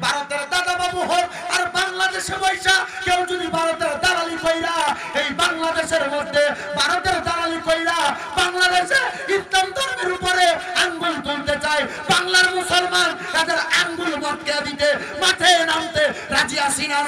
ভারতের দাদা বাবু হোক আর বাংলাদেশে বৈশা কেউ যদি ভারতের দালালি কইরা এই বাংলাদেশের মধ্যে ভারতের দালালি কইরা বাংলাদেশে ইসলাম ধর্মের উপরে আঙ্গুল তুলতে চায়, বাংলার মুসলমান তাদের আঙ্গুল মটকে দিতে মাঠে নামতে রাজি আছি না।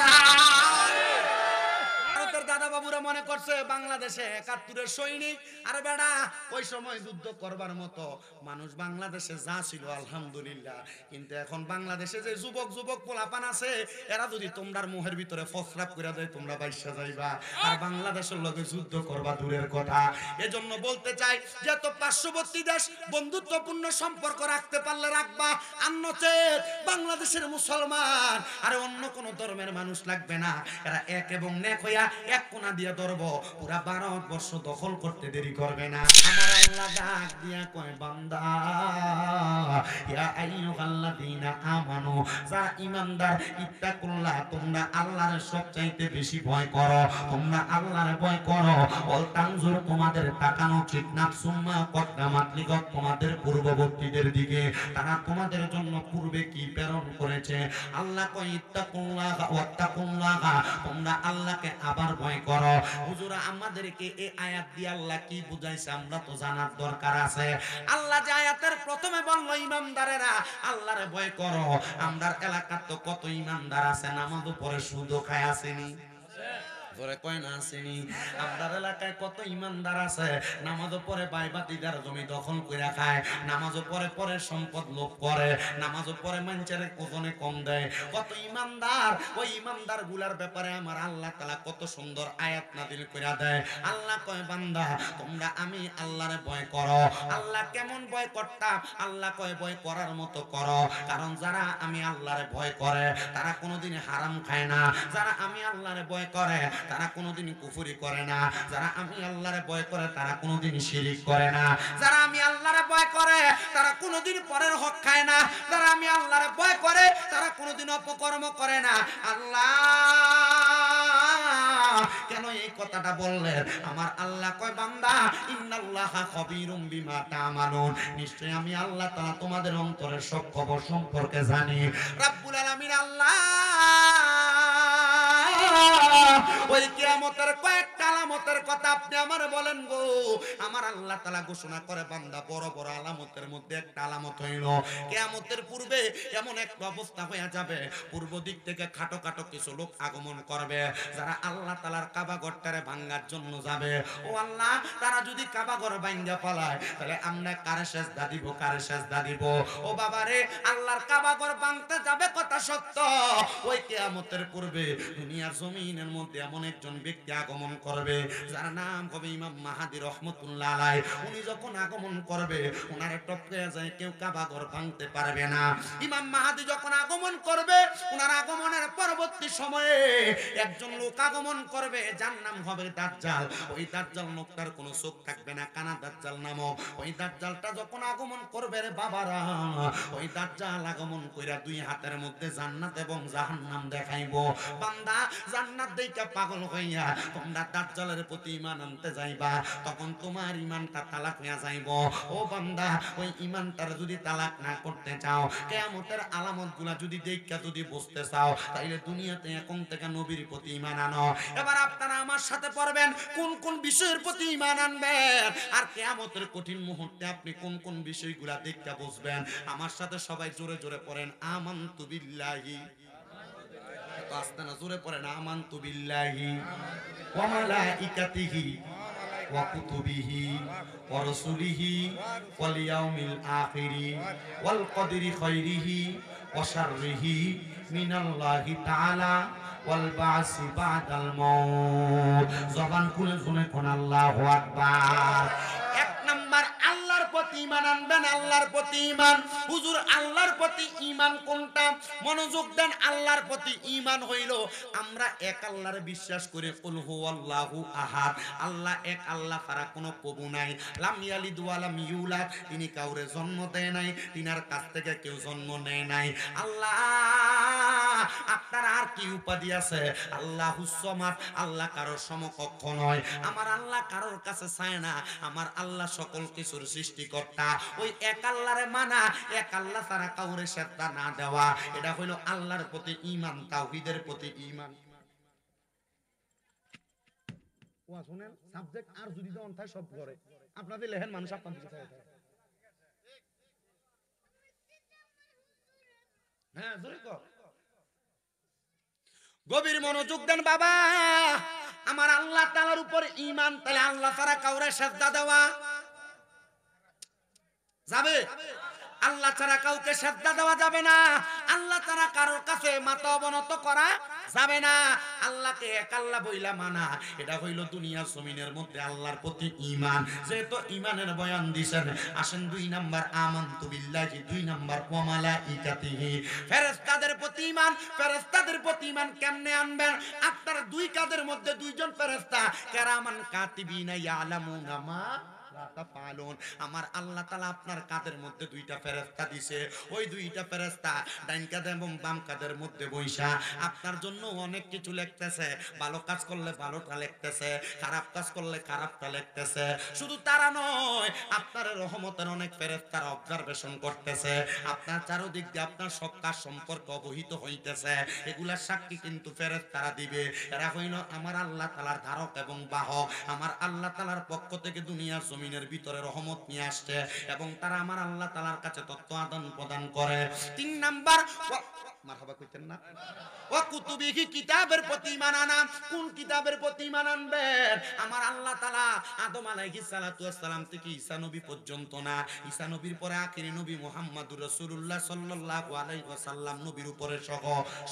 দাদা বাবুরা মনে করছে বাংলাদেশে ৭১-এর সৈনিক আর বেড়া ওই সময় যুদ্ধ করবার মতো মানুষ বাংলাদেশে যা ছিল আলহামদুলিল্লাহ, কিন্তু এখন বাংলাদেশে যে যুবক যুবক পোলাপান আছে এরা যদি তোমরার মুহের ভিতরে ফসরাপ করে দেয় তোমরা বাইসা যাইবা, আর বাংলাদেশের লগে যুদ্ধ করবা দূরের কথা। এজন্য বলতে চাই যে তো পার্শ্ববর্তী দেশ বন্ধুত্বপূর্ণ সম্পর্ক রাখতে পারলে রাখবা, আর নচেত বাংলাদেশের মুসলমান আর অন্য কোন ধর্মের মানুষ লাগবে না, এরা এক এবং নেক হইয়া এক কোনা দিয়ে ধরবো, পুরা ভারতবর্ষ দখল করতে দেরি করবে না। আমার আল্লাহ ডাক দিয়া কয় বান্দা ইয়া আইয়ুহাল্লাযীনা আমানু, যারা ঈমানদার, ইত্তাকুল্লাহ, তোমরা আল্লাহর সবচাইতে বেশি ভয় করো, তোমরা আল্লাহর ভয় করো। ওয়াল তানজুর, তোমাদের তাকানো ঠিক না, সুম্মা কদ্দামাত লিগত, তোমাদের পূর্ববর্তীদের দিকে তারা তোমাদের জন্য পূর্বে কি প্রেরণ করেছে। আল্লাহ কয় ইত্তাকুল্লাহ ওয়াত্তাকুল্লাহ, তোমরা আল্লাহকে আবার ভয় করো। হুজুর আমাদেরকে এই আয়াত দিয়ে আল্লাহ কি বুঝাইছে আমরা তো জানার দরকার আছে। আল্লাহ যে আয়াতের প্রথমে বলল ইমানদারেরা আল্লাহরে ভয় করো, আমরার এলাকার তো কত ইমানদার আছে নামাজ পড়ে সুদও খায় আসেনি, ধরে কয় না আসেনি। আমরার এলাকায় কত ইমানদার আছে নামাজও পড়ে বাইবাতিদার জমি দখল করে খায়, নামাজও পড়ে পরে সম্পদ লোভ করে, নামাজও পড়ে মানুষের ওজনে কম দেয়। কত ইমানদার, ওই ইমানদার গুলার ব্যাপারে আমার আল্লাহ তাআলা কত সুন্দর আয়াত নাযিল করে দেয়। আল্লাহ কয় বান্দা তোমরা আমি আল্লাহরে ভয় করো। আল্লাহ কেমন ভয় করতাম? আল্লাহ কয় ভয় করার মতো করো, কারণ যারা আমি আল্লাহরে ভয় করে তারা কোনোদিন হারাম খায় না, যারা আমি আল্লাহরে ভয় করে তারা কোনোদিন কুফরি করে না, যারা আমি আল্লাহরে ভয় করে তারা কোনোদিন শিরিক করে না, যারা আমি আল্লাহরে ভয় করে তারা কোনোদিন পরের হক খায় না, যারা আমি আল্লাহরে ভয় করে তারা কোনোদিন অপকর্ম করে না। আল্লাহ কেন এই কথাটা বললেন? আমার আল্লাহ কয় বান্দা ইন্নাল্লাহা খাবীরুম বিমা তা'মালুন, নিশ্চয় আমি আল্লাহ তাআলা তোমাদের অন্তরের সব খবর সম্পর্কে জানি। রব্বুল আলামিন আল্লাহ ওই কিয়ামতের কয়েকটা আলামতের কথা আপনি আমারে বলেন গো। আমার আল্লাহ তাআলা ঘোষণা করে বান্দা বড় বড় আলামতের মধ্যে একটা আলামত হইল কিয়ামতের পূর্বে এমন একটা অবস্থা হয়ে যাবে, পূর্ব দিক থেকে খাটো খাটো কিছু লোক আগমন করবে যারা আল্লাহ তাআলার কাবা ঘরটারে ভাঙার জন্য যাবে। ও আল্লাহ, তারা যদি কাবা ঘর ভাঙা পালায় তাহলে আমরা কারে সেজদা দিব, কারে সেজদা দিব? ও বাবা রে, আল্লাহর কাবা ঘর ভাঙতে যাবে কথা সত্য, ওই কিয়ামতের পূর্বে দুনিয়ার জমিনের মধ্যে এমন একজন ব্যক্তি আগমন করবে যার নাম হবে ইমাম মাহাদি রহমতুল্লাহ আলাইহি। উনি যখন আগমন করবে ওনারে টপকে যায় কেউ কাবা ঘর ভাঙতে পারবে না। ইমাম মাহাদি যখন আগমন করবে ওনার আগমনের পরবর্তী সময়ে একজন লোক আগমন করবে যার নাম হবে দাজ্জাল। ওই দাজ্জাল লোকটার কোনো চোখ থাকবে না, কানা দাজ্জাল নামক। ওই দাজ্জালটা যখন আগমন করবে রে বাবারা, ওই দাজ্জাল আগমন কইরা দুই হাতের মধ্যে জান্নাত এবং জাহান্নাম দেখাইবো। বান্দা জান্নাত দেইখা পাগল হইয়া তোমরা দাজ্জালের প্রতি ঈমান আনতে যাইবা, তখন তোমার ঈমানটা তালাক হইয়া যাইবো। ও বান্দা, ওই ঈমানটার যদি তালাক না করতে চাও, কিয়ামতের আলামতগুলা যদি দেইখা যদি বুঝতে চাও, তাইলে দুনিয়াতে এখন থেকে নবীর প্রতি ঈমান আনো। এবার আপনারা আমার সাথে পড়বেন কোন কোন বিষয়ের প্রতি ঈমান আনবেন, আর কিয়ামতের কঠিন মুহূর্তে আপনি কোন কোন বিষয়গুলা দেইখা বুঝবেন। আমার সাথে সবাই জোরে জোরে পড়েন আমানতু বিল্লাহি, আস্তানা জোরে পড়েন আমানতু বিল্লাহি ওয়া মালাইকাতিহি ওয়া কুতুবিহি ওয়া রাসূলিহি ওয়াল ইয়াউমিল আখিরি ওয়াল কদরি খাইরিহি ওয়া শাররিহি মিনাল্লাহি তাআলা ওয়াল বাসি বাদাল মাউত। জবান খুলে শুনে কোন আল্লাহু আকবার। এক নাম্বার আল্লাহর প্রতি ঈমান আনবেন, আল্লাহর প্রতি ঈমান। হুজুর আল্লাহর প্রতি ঈমান কোনটা? মনোযোগ দেন। আল্লাহর প্রতি ঈমান হইল আমরা এক আল্লাহর বিশ্বাস করে কুল হুয়াল্লাহু আহাদ, আল্লাহ এক, আল্লাহ ছাড়া কোনো প্রভু নাই। লাম ইয়ালিদ ওয়া লাম ইউলাদ, তিনি কাউরে জন্ম দেয় নাই, তিনার কাছ থেকে কেউ জন্ম নেয় নাই। আল্লাহ আপনার আর কি উপাধি আছে? আল্লাহুস সামাদ, আল্লাহ কারোর সমকক্ষ নয়। আমার আল্লাহ কারোর কাছে চায় না। আমার আল্লাহ সকল কিছুর সৃষ্টিকর্তা। ওই এক আল্লাহরে মানা, এক আল্লাহ ছাড়া কাউরে সেজদা না দেওয়া, এটা হইল আল্লাহর প্রতি ঈমান, তাওহীদের প্রতি ঈমান। ওয়া শুনেন, সাবজেক্ট আর যদি দেন তাই সব করে আপনাদের লেহেন মানুষ আপনাদের দিকে চায়। হ্যাঁ জোরে কর, গভীর মনোযোগ দেন বাবা। আমার আল্লাহ তাআলার উপর ঈমান, তাহলে আল্লাহ ছাড়া কাউরে সেজদা দেওয়া যাবে? আল্লাহ ছাড়া কাউকে সেজদা দেওয়া যাবে না। আল্লাহ ছাড়া কারোর কাছে মাথা অবনত করা যাবে না। আল্লাহকে এক আল্লাহ বইলা মানা, এটা হইল দুনিয়া জমিনের মধ্যে আল্লাহর প্রতি ঈমান। যেহেতু ঈমানের বয়ান দিবেন, আসেন 2 নাম্বার আমানতু বিল্লাহি, 2 নাম্বার ওয়া মালাইকাতিহি, ফেরেশতাদের প্রতি ঈমান। ফেরেশতাদের প্রতি ঈমান কেমনে আনবেন? আপনার দুই কাঁধের মধ্যে দুইজন ফেরেশতা কেরামান কাতিবিনা ইয়ালামুনা মা আমার আল্লাহ তাআলা আপনার কাঁধের মধ্যে দুইটা ফেরেশতা দিছে। ওই দুইটা ফেরেশতা ডাইন কাঁধে এবং বাম কাঁধের মধ্যে বইসা আপনার জন্য অনেক কিছু লিখতেছে। ভালো কাজ করলে ভালোটা লিখতেছে, খারাপ কাজ করলে খারাপটা লিখতেছে। শুধু তারা নয়, আপনার রহমতের অনেক ফেরেশতারা অবজারভেশন করতেছে। আপনার চারদিক দিয়ে আপনার সব কাজ সম্পর্কে অবহিত হইতেছে। এগুলা সাক্ষী কিন্তু ফেরেশতারা দিবে। এরা হইল আমার আল্লাহ তাআলার ধারক এবং বাহক। আমার আল্লাহ তাআলার পক্ষ থেকে দুনিয়ার জমিনের ভিতরে রহমত নিয়ে আসছে এবং তারা আমার আল্লাহ তাআলার কাছে তথ্য আদান প্রদান করে। 3 নাম্বার, মারহাবা কইতেন না, ও কুতুবিহি, কিতাবের প্রতি ঈমান আনা। কোন কিতাবের প্রতি ঈমান আনবেন? আমার আল্লাহ তাআলা আদম আলাইহিস সালাতু ওয়াস সালাম থেকে ঈসা নবী পর্যন্ত না, ঈসা নবীর পরে আখিরি নবী মুহাম্মদুর রাসূলুল্লাহ সাল্লাল্লাহু আলাইহি ওয়াসাল্লাম নবীর উপরে সহ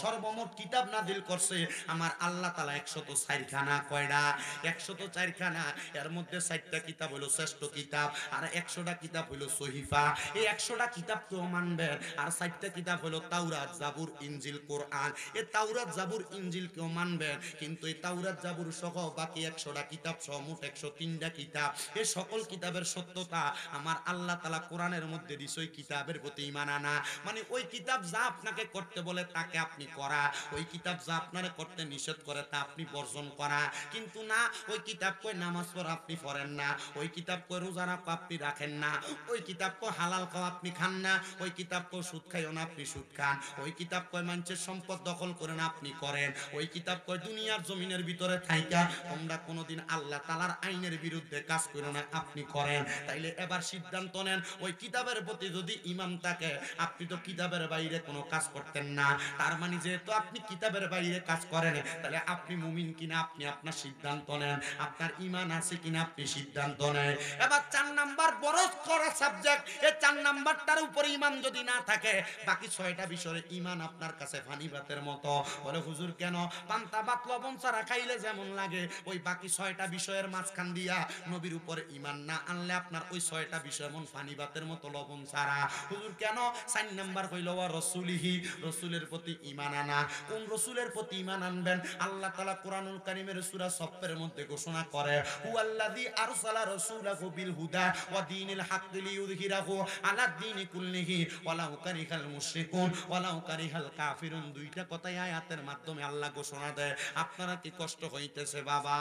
সর্বমোট কিতাব নাযিল করছে আমার আল্লাহ তাআলা 104 খানা। কয়টা? 104 খানা। এর মধ্যে 4টা কিতাব হলো শ্রেষ্ঠ কিতাব, আর 100টা কিতাব হলো সহিফা। এই 100টা কিতাব কেউ মানবেন, আর 4টা কিতাব হলো তাওরাত, জাবুর, ইনজিল, কোরআন। এই তাওরাত, জাবুর, ইনজিল কেউ মানবেন, কিন্তু এই তাওরাত, জাবুর সহ বাকি 100টা কিতাব সহ মোট 103টা কিতাব, এই সকল কিতাবের সত্যতা আমার আল্লাহ তাআলা কোরআনের মধ্যে দিছে। ওই কিতাবের প্রতি ঈমান আনা মানে ওই কিতাব যা আপনাকে করতে বলে তাকে আপনি করা, ওই কিতাব যা আপনারে করতে নিষেধ করে তা আপনি বর্জন করা। কিন্তু না, ওই কিতাব কই নামাজ পড়া আপনি পড়েন না, ওই কিতাব কই রোজা রাখা আপনি রাখেন না, ওই কিতাব কই হালাল খাওয়া আপনি খান না, ওই কিতাব কই সুদ খাইও না আপনি সুদ খান, ওই কিতাব কই মানুষের সম্পদ দখল করে না আপনি করেন, ওই কিতাব কই দুনিয়ার জমিনের ভিতরে থাইকা তোমরা কোনোদিন আল্লাহ তাআলার আইনের বিরুদ্ধে কাজ করো না আপনি করেন। তাইলে এবার সিদ্ধান্ত নেন, ওই কিতাবের প্রতি যদি ঈমান থাকে, আপনি তো কিতাবের বাইরে কোনো কাজ করতেন না। তার মানে যেহেতু আপনি কিতাবের বাইরে কাজ করেন, তাহলে আপনি মুমিন কিনা আপনি আপনার সিদ্ধান্ত নেন, আপনার ঈমান আছে কিনা আপনি সিদ্ধান্ত নেন। এবার 4 নাম্বার বড় করা সাবজেক্ট, এই 4 নাম্বারটার উপর ঈমান যদি না থাকে, বাকি 6টা বিষয়ে ঈমান আপনার কাছে পানি ভাতের মতো। বলে হুজুর কেন? পান্তা ভাত লবণ ছাড়া খাইলে যেমন লাগে, ওই বাকি 6টা বিষয়ের মাঝখান দিয়া নবীর উপরে ঈমান না আনলে আপনার ওই 6টা বিষয় এমন পানি ভাতের মতো লবণ ছাড়া। হুজুর কেন? 4 নাম্বার হইল ওয়া রাসূলিহি, রাসূলের প্রতি ঈমান আনা। কোন রাসূলের প্রতি ঈমান আনবেন? আল্লাহ তাআলা কোরআনুল কারীমের সূরা সফফের মধ্যে ঘোষণা করে, হুয়াল্লাযী আরসালা রাসূলাহু বিল হুদা ওয়া দীনিল হাক্কি লিইয়ুযহিরাহু আলাদ দীনি কুল্লিহি ওয়ালাউ কারিহাল মুশরিকুন ওয়ালাউ কারিহাল কাফিরুন। দুইটা কথাই আয়াতের মাধ্যমে আল্লাহ ঘোষণা দেয়। আপনারা কি কষ্ট হইতেছে বাবা?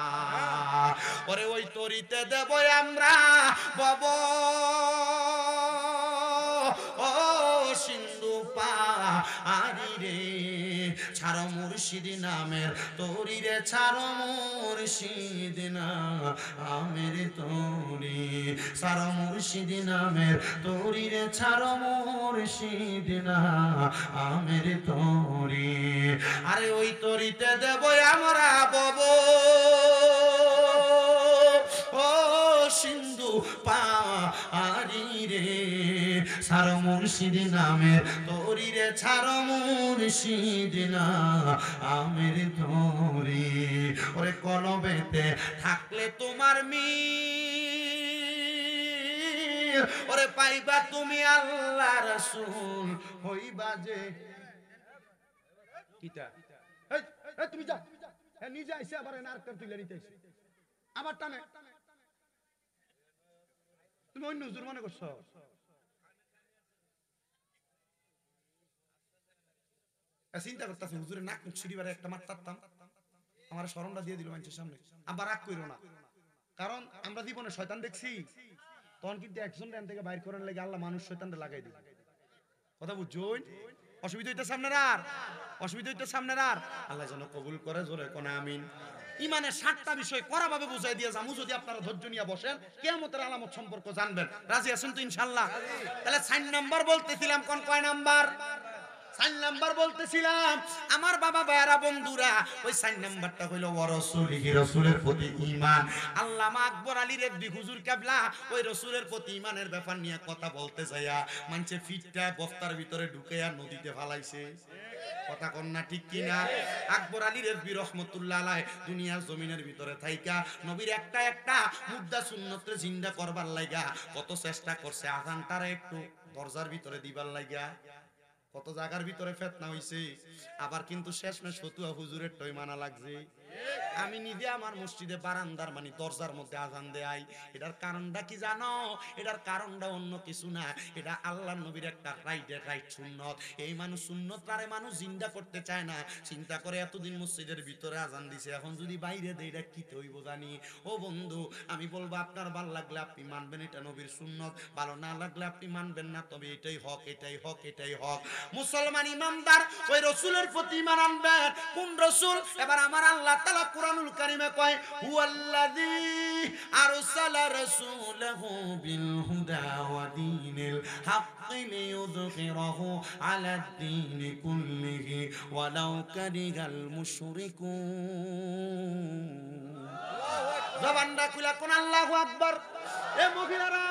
ওরে ওই তরিতে দেব আমরা বাবা, ও সিন্ধু পাহাড়ি রে, ছাড়ো মুর্শিদ নামের তরি রে, ছাড়ো মুর্শিদ নামের তরি, ছাড়ো মুর্শিদ নামের তরি রে, ছাড়ো মুর্শিদ নামের তরি। আরে ওই তরিতে দেব আমরা বব, ও সিন্ধু পাহাড়ি রে, ছাড়ো মুর্শিদ নামের তরি রে, ছাড়ো মুর্শিদ নামের তরি। ওরে কলবেতে থাকলে তোমার মিল, ওরে পাইবা তুমি আল্লাহ রাসূল হইবা যে কিটা। এই এই তুমি যা, হ্যাঁ নিজে আইছে আবার আরেকটা তুলে নিতে আইছে, আবার টানে। তুমি অন্য হুজুর মনে করছো? চিন্তা করতেছি হুজুরের নাক মুখ ছিড়িবারে একটা মারতাম, আমার শরমটা দিয়ে দিল মানুষের সামনে। আবার রাগ কইরো না, কারণ আমরা জীবনে শয়তান দেখছি, তখন কিন্তু একজন রেন থেকে বাইর করার লাগে আল্লাহ মানুষ শয়তানটা লাগাই দিবে। কথা বুঝছুন? অসুবিধা হইতে সামনের আর, অসুবিধা হইতে সামনের আর, আল্লাহ যেন কবুল করে, জোরে কোন আমিন। ইমানের 7টা বিষয় কড়াভাবে বুঝাই দিয়ে যামু, যদি আপনারা ধৈর্য নিয়ে বসেন কিয়ামতের আলামত সম্পর্ক জানবেন। রাজি আছেন তো ইনশাআল্লাহ? তাহলে 4 নাম্বার বলতেছিলাম, কোন কয় নাম্বার? 4 নাম্বার বলতেছিলাম আমার বাবা ভাইরা বন্ধুরা, ওই 4 নাম্বারটা হইল ওয়া রাসূলিহি, রাসূলের প্রতি ঈমান। আল্লামা আকবর আলী রেজভী হুজুর কেবলা ওই রাসূলের প্রতি ঈমানের ব্যাপার নিয়ে কথা বলতে যায়া মানছে ফিটটা বস্তার ভিতরে ঢুকাইয়া নদীতে ফালাইছে। কথা কন না ঠিক কিনা? আকবর আলী রেজভী রহমতুল্লাহ আলাইহি দুনিয়ার জমিনের ভিতরে থাইকা নবীর একটা একটা মুদ্দা সুন্নতরে জিন্দা করবার লাগা কত চেষ্টা করছে, আযানটারে একটু দরজার ভিতরে দিবার লাগা কত জায়গার ভিতরে ফেতনা হইছে, আবার কিন্তু শেষমেশ ফতুয়া হুজুরের টই মানা লাগছে। আমি নিজে আমার মসজিদে বারান্দার মানে দরজার মধ্যে আজান দেই। এটার কারণটা কি জানো? এটার কারণটা অন্য কিছু না, এটা আল্লাহর নবীর একটা রাইট সুন্নত। এই মানুষ সুন্নত আরে মানুষ জিন্দা করতে চায় না, চিন্তা করে এতদিন মসজিদের ভিতরে আজান দিছে, এখন যদি বাইরে দেয় এটা কি হইব জানি। ও বন্ধু, আমি বলবো আপনার ভালো লাগলে আপনি মানবেন এটা নবীর সুন্নত, ভালো না লাগলে আপনি মানবেন না, তবে এটাই হক, এটাই হক, এটাই হক। মুসলমান ইমানদার ওই রাসূলের প্রতি ঈমান আনবেন। কোন রাসূল? এবার আমার আল্লাহ তাআলা কুরআনুল কারীমে কয় হুয়াল্লাযী আরসালা রাসূলাহু বিল হুদা ওয়া দীনিল হাক্কি লিইয়ুযহিরাহু আলাদ দীনি কুল্লিহি ওয়ালাউ কারিহাল মুশরিকুন। জবানটা খুলে কোন আল্লাহু আকবার। এ মহিলারা,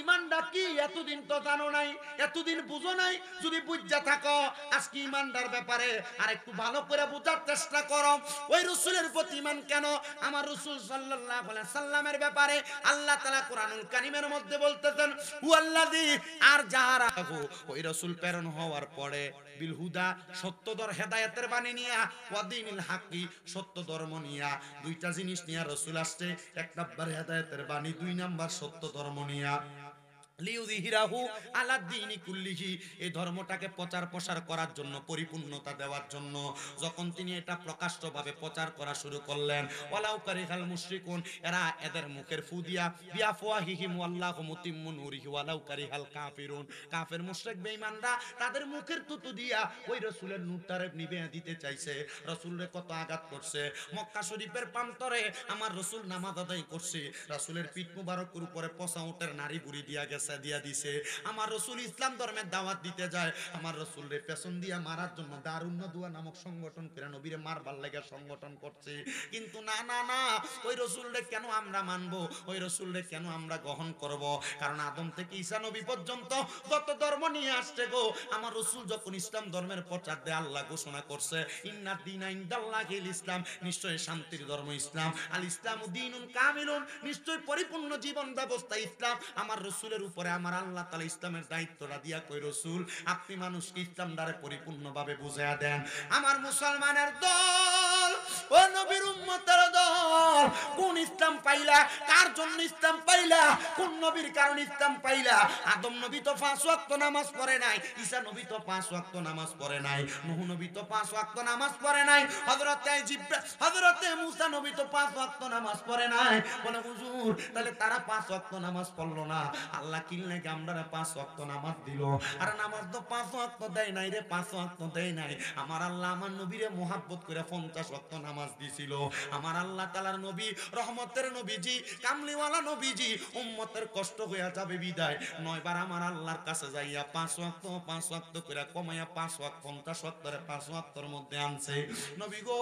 ঈমানটা কি এতদিন তো জানো নাই, এতদিন বুঝো নাই। যদি বুঝা থাকো আজকে ঈমানদার ব্যাপারে আর একটু ভালো করে বোঝার চেষ্টা করো। ওই রাসূলের প্রতি ঈমান কেন? আমার রাসূল সাল্লাল্লাহু আলাইহি সাল্লামের ব্যাপারে আল্লাহ তাআলা কুরআনুল কারীমের মধ্যে বলতেছেন হুয়াল্লাযী, আর যারাহু ওই রাসূল প্রেরণ হওয়ার পরে বিল হুদা সত্যদর হেদায়েতের বাণী নিয়া ওয়া দীনিল হাক্কি সত্য ধর্ম নিয়া, দুইটা জিনিস নিয়া রাসূল আসছে। 1 নাম্বার হেদায়েতের বাণী, 2 নাম্বার সত্য ধর্ম নিয়া। লিইয়ুযহিরাহু আলাদ দীনি কুল্লিহি, এই ধর্মটাকে প্রচার প্রসার করার জন্য, পরিপূর্ণতা দেওয়ার জন্য যখন তিনি এটা প্রকাশ্যভাবে প্রচার করা শুরু করলেন, ওয়ালাউ কারিহাল মুশরিকুন, এরা এদের মুখের ফু দিয়া বিআফওয়াহিহিম ওয়াল্লাহু মুতিম্মু নূরিহি ওয়ালাউ কারিহাল কাফিরুন, কাফের মুশরিক বেঈমানরা তাদের মুখের তুতু দিয়া ওই রাসূলের নূরটারে নিভিয়ে দিতে চাইছে। রাসূলরে কত আঘাত করছে। মক্কা শরীফের প্রান্তরে আমার রাসূল নামাজ আদায় করছে, রাসূলের পিঠ মুবারকের উপরে পচা উটের নাড়ি বুড়ি দিয়া গেছে, দিয়া দিছে। আমার রাসূল ইসলাম ধর্মের দাওয়াত দিতে যায়, আমার রাসূলরে পেছন দিয়া মারার জন্য দারুন নাদুয়া নামক সংগঠন করে নবীরে মারবার লাগা সংগঠন করছে। কিন্তু না না না, ওই রাসূলরে কেন আমরা মানবো, ওই রাসূলরে কেন আমরা গ্রহণ করব? কারণ আদম থেকে ঈসা নবী পর্যন্ত যত ধর্ম নিয়ে আসছে গো, আমার রাসূল যখন ইসলাম ধর্মের প্রচার দেয় আল্লাহ ঘোষণা করছে ইন্নাদ দীনা ইনদাল্লাহিল ইসলাম, নিশ্চয় শান্তির ধর্ম ইসলাম। আল ইসলামু দীনুন কামিলুন, নিশ্চয় পরিপূর্ণ জীবন ব্যবস্থা ইসলাম। আমার রাসূলের উপরে আমার আল্লাহ তাআলা ইসলামের দায়িত্বটা দিয়া কই রাসূল আপনি মানুষকে ইসলাম দ্বারা পরিপূর্ণভাবে বুঝায়া দেন। আমার মুসলমানের দল, ও নবীর উম্মতের দল, কোন ইসলাম পাইলা? কার জন্য ইসলাম পাইলা? কোন নবীর কারণে ইসলাম পাইলা? আদম নবী তো 5 ওয়াক্ত নামাজ পড়ে নাই, ঈসা নবী তো 5 ওয়াক্ত নামাজ পড়ে নাই, নূহ নবী তো 5 ওয়াক্ত নামাজ পড়ে নাই, হযরতে মুসা নবী তো 5 ওয়াক্ত নামাজ পড়ে নাই। বলে হুজুর তাহলে তারা 5 ওয়াক্ত নামাজ পড়লো না, আল্লাহ কি লাগে আমরা 5 ওয়াক্ত নামাজ দিল? আর নামাজ তো 5 ওয়াক্ত দেয় নাই রে, 5 ওয়াক্ত দেয় নাই। আমার আল্লাহ আমার নবীরে মোহাব্বত করে 50 ওয়াক্ত নামাজ দিছিল। আমার আল্লাহ তাআলার নবী, রহমতের নবীজি, কামলিওয়ালা নবীজি, উম্মতের কষ্ট হইয়া যাবে বিদায় 9 বার আমার আল্লাহর কাছে যাইয়া 5 ওয়াক্ত করে কমাইয়া 5 ওয়াক্ত 50 ওয়াক্তরে 5 ওয়াক্তর মধ্যে আনছে। নবী গো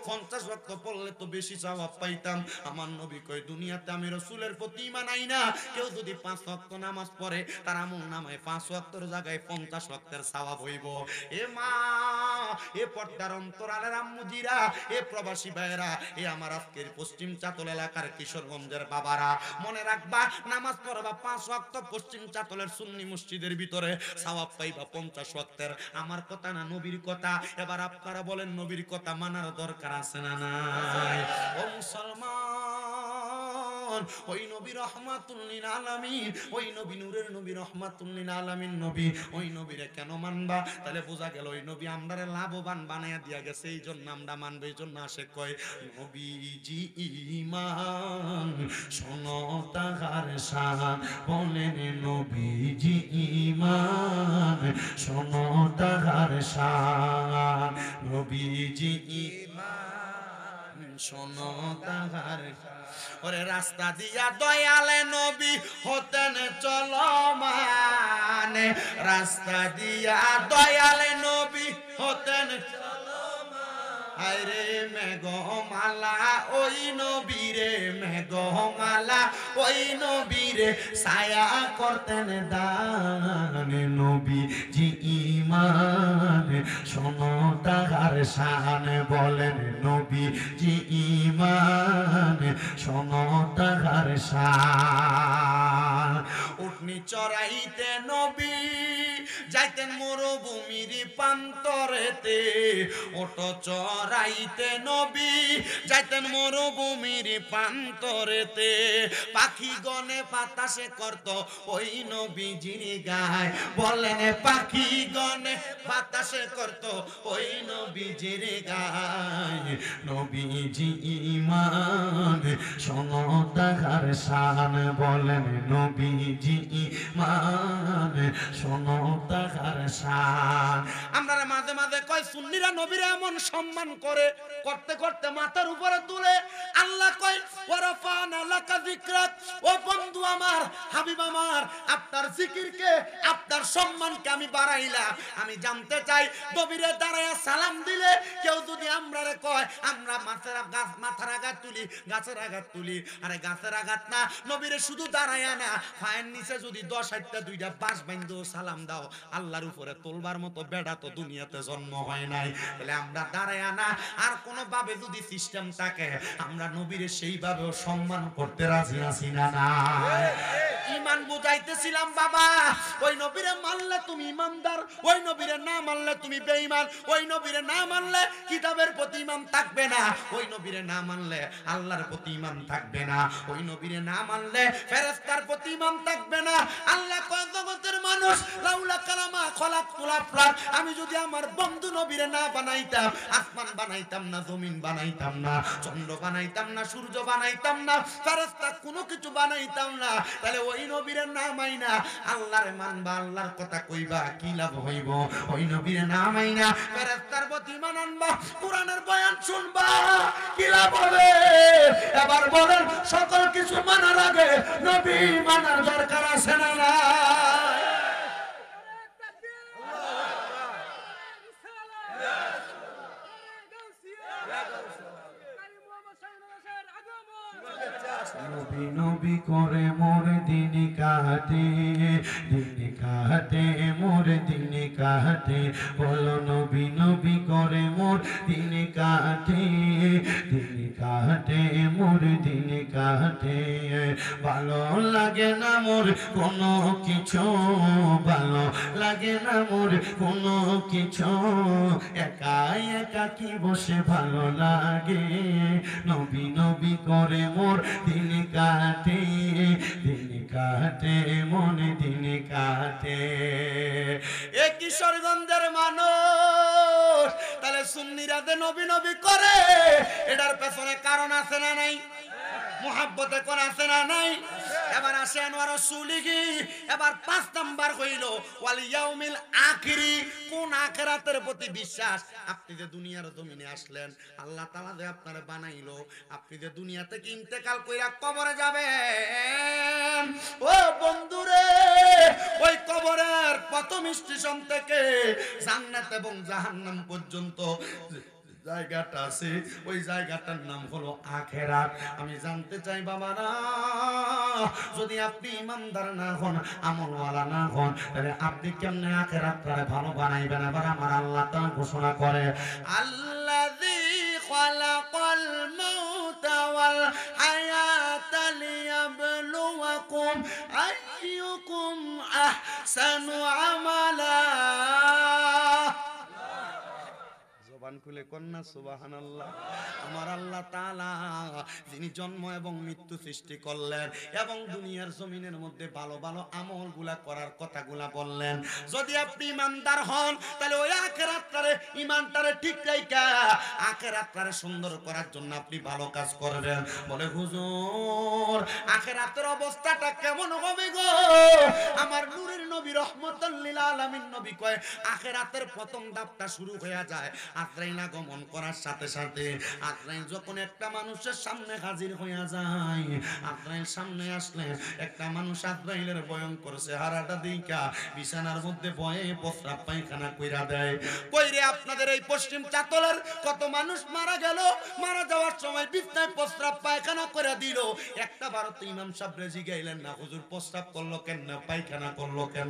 50 ওয়াক্ত পড়লে তো বেশি সওয়াব পাইতাম। আমার নবী কই দুনিয়াতে আমি রাসূলের প্রতি ঈমান আই না, কেউ যদি 5 ওয়াক্ত নামাজ পড়ে তার আমল নামায় 5 ওয়াক্তের জায়গায় 50 ওয়াক্তের সওয়াব হইব। এ মা, এ পর্দার অন্তরালের আম্মুজিরা, এ প্রবাসী ভাইরা, এ আমার আজকের পশ্চিম চাতল এলাকার কিশোরগঞ্জের বাবারা, মনে রাখবা নামাজ পড়বা 5 ওয়াক্ত পশ্চিম চাতলের সুন্নি মসজিদের ভিতরে, সওয়াব পাইবা 50 ওয়াক্তের। আমার কথা না নবীর কথা। এবার আপনারা বলেন নবীর কথা মানার দরকার আছে না নাই? ও মুসলমান, ওই নবী রহমাতুল লিল আলামিন, ওই নবী নূরের নবী রহমাতুল লিল আলামিন নবী, ওই নবীরে কেন মানবা? তাহলে বোঝা গেল ওই নবী আমরারে লাভবান বানায়া দিয়া গেছে, এই জন্য আমরা মানবো। এই জন্য আসে কয় নবীজি ঈমান শোনো তাহার শান, বলেন নবীজি ঈমান শোনো তাহার শান, নবীজি ঈমান শোনো তাহার। ওরে রাস্তা দিয়া দয়ালে নবী হতেন চলমান, রাস্তা দিয়া দয়ালে নবী হতেন আরে মেঘমালা ওই নবীরে, মেঘমালা ওই নবীরে ছায়া করতেন দান, নবী জি ঈমান শোনো তাহার শান, বলেন নবী জি ঈমান শোনো তাহার শান। উটনি চড়াইতে নবী যাইতেন মরুভূমির প্রান্তরেতে, ওট চড়াইতে নবী যাইতেন মরুভূমির প্রান্তরেতে, পাখি গনে বাতাসে করত ওই নবীজির গায়, বলেন পাখি গনে বাতাসে করত ওই নবীজির গায়, নবীজি ঈমান শোনো তাহার শান, বলেন নবীজি ঈমান শোনো তাহার শান। আমরা মাঝে মাঝে কয় সুন্নিরা নবীরা এমন সম্মান করে, করতে করতে মাথার উপরে তুলে আল্লাহ কয় ওয়ারাফানা লাকা যিকরাক, ও বন্ধু আমার, হাবিব আমার, আপনার জিকিরকে আপনার সম্মানকে আমি বাড়াইলাম। আমি জানতে চাই নবীরে দাঁড়ায়া সালাম দিলে কেউ যদি আমরারে কয় আমরা মাথার আঘাত তুলি, গাছের আঘাত তুলি, আরে গাছের আঘাত না, নবীরে শুধু দাঁড়ায়া না, ফায়ের নিচে যদি 10-8টা 2টা বাঁশ বাইন্ধো সালাম দাও, আল্লাহর উপরে তোলবার মতো বেড়া তো দুনিয়াতে জন্ম হয় নাই। তাহলে আমরা দাঁড়ায়া না, আর কোন ভাবে যদি সিস্টেম থাকে আমরা নবীরে সেইভাবেও সম্মান করতে রাজি আছি না? না ঈমান বুঝাইতেছিলাম বাবা, ওই নবীরে মানলে তুমি ঈমানদার, ওই নবীরে না মানলে তুমি বেঈমান, ওই নবীরে না মানলে কিতাবের প্রতি ঈমান থাকবে না, ওই নবীরে না মানলে আল্লাহর প্রতি ঈমান থাকবে না, ওই নবীরে না মানলে ফেরেশতার প্রতি ঈমান থাকবে না। আল্লাহ কয় জগতের মানুষ লাউলা কালামা খলাকতুল আফলাক, আমি যদি আমার বন্ধু নবীরে না বানাইতাম, আসমান বানাইতাম না, জমিন বানাইতাম না, চন্দ্র বানাইতাম না, সূর্য বানাইতাম না, ফেরেশতা কোনো কিছু বানাইতাম না, তাহলে ওই নবীরে না মাইনা আল্লাহর মানবা, আল্লাহর কথা কইবা কি লাভ হইব? ওই নবীরে না মাইনা ফেরেশতার প্রতি ঈমান আনবা, কোরআনের বয়ান শুনবা কি লাভ হবে? এবার বলেন সকল কিছু মানার আগে নবী মানার দরকার আছে না? না নবী নবী করে মোর দিন কাটে, দিন কাটে মোর দিন কাটে, বলো নবী নবী করে মোর দিন কাটে, দিন কাটে মোর দিন কাটে, ভালো লাগে না মোর কোনো কিছু, ভালো লাগে না মোর কোনো কিছু, একা একা কি বসে ভালো লাগে, নবী নবী করে মোর দিন কাটে, দিন কাটে মনে দিন কাটে। এ কিশোরগঞ্জের মানুষ তাহলে সুন্নিরা যে নবী নবী করে, এটার পেছনে কারণ আছে না নাই? মুহাব্বতে কোন আছে না নাই? এবার আসেন ওয়া রাসূলিহি, এবার 5 নাম্বার হইল ওয়াল ইয়াউমিল আখিরি, কোন আখিরাতের প্রতি বিশ্বাস। আপনি যে দুনিয়ার জমিনে আসলেন, আল্লাহ তাআলা যে আপনারে বানাইলো, আপনি যে দুনিয়া থেকে ইন্তেকাল কইরা কবরে যাবেন, ও বন্ধুরে, ওই কবরের প্রথম স্টেশন থেকে জান্নাত এবং জাহান্নাম পর্যন্ত জায়গাটা আছে, ওই জায়গাটার নাম হলো আখিরাত। আমি জানতে চাই বাবারা, যদি আপনি ইমানদার না হন, আমলওয়ালা না হন, তাহলে আপনি কেমনে আখিরাতটারে ভালো বানাইবেন? এবার আমার আল্লাহ তাআলা ঘোষণা করে, আল্লাযী খালাকাল মাউতা ওয়াল হায়াতা লিয়াবলুয়াকুম আইয়ুকুম আহসানু আমালা। জবান খুলে কন্যা সুবহানাল্লাহ। আমার আল্লাহ তাআলা যিনি জন্ম এবং মৃত্যু সৃষ্টি করলেন এবং দুনিয়ার জমিনের মধ্যে ভালো ভালো আমলগুলা করার কথাগুলা বললেন, যদি আপনি ইমানদার হন তাহলে ওই আখিরাতটারে ইমানটারে ঠিক রাইখা আখিরাতটারে সুন্দর করার জন্য আপনি ভালো কাজ করবেন। বলে হুজুর আখিরাতের অবস্থাটা কেমন হবে গো? আমার নূরের নবী রহমাতুল লিল আলামিন নবী কয় আখিরাতের প্রথম ধাপটা শুরু হয়ে যায় আজরাইল আগমন করার সাথে সাথে। আজরাইল যখন একটা মানুষের সামনে হাজির হয়ে যায়, আজরাইল সামনে আসলে একটা মানুষ আজরাইলের ভয়ঙ্কর চেহারাটা দেখা বিছানার মধ্যে বয়ে প্রস্রাব পায়খানা কইরা দেয়। কইরে আপনাদের এই পশ্চিম চাতলের কত মানুষ মারা গেল, মারা যাওয়ার সময় বিছনায় প্রস্রাব পায়খানা করে দিল, একটা বারো তো ইমাম সাহেব রেজি গাইলেন না হুজুর প্রস্রাব করলো কেন, পায়খানা করলো কেন?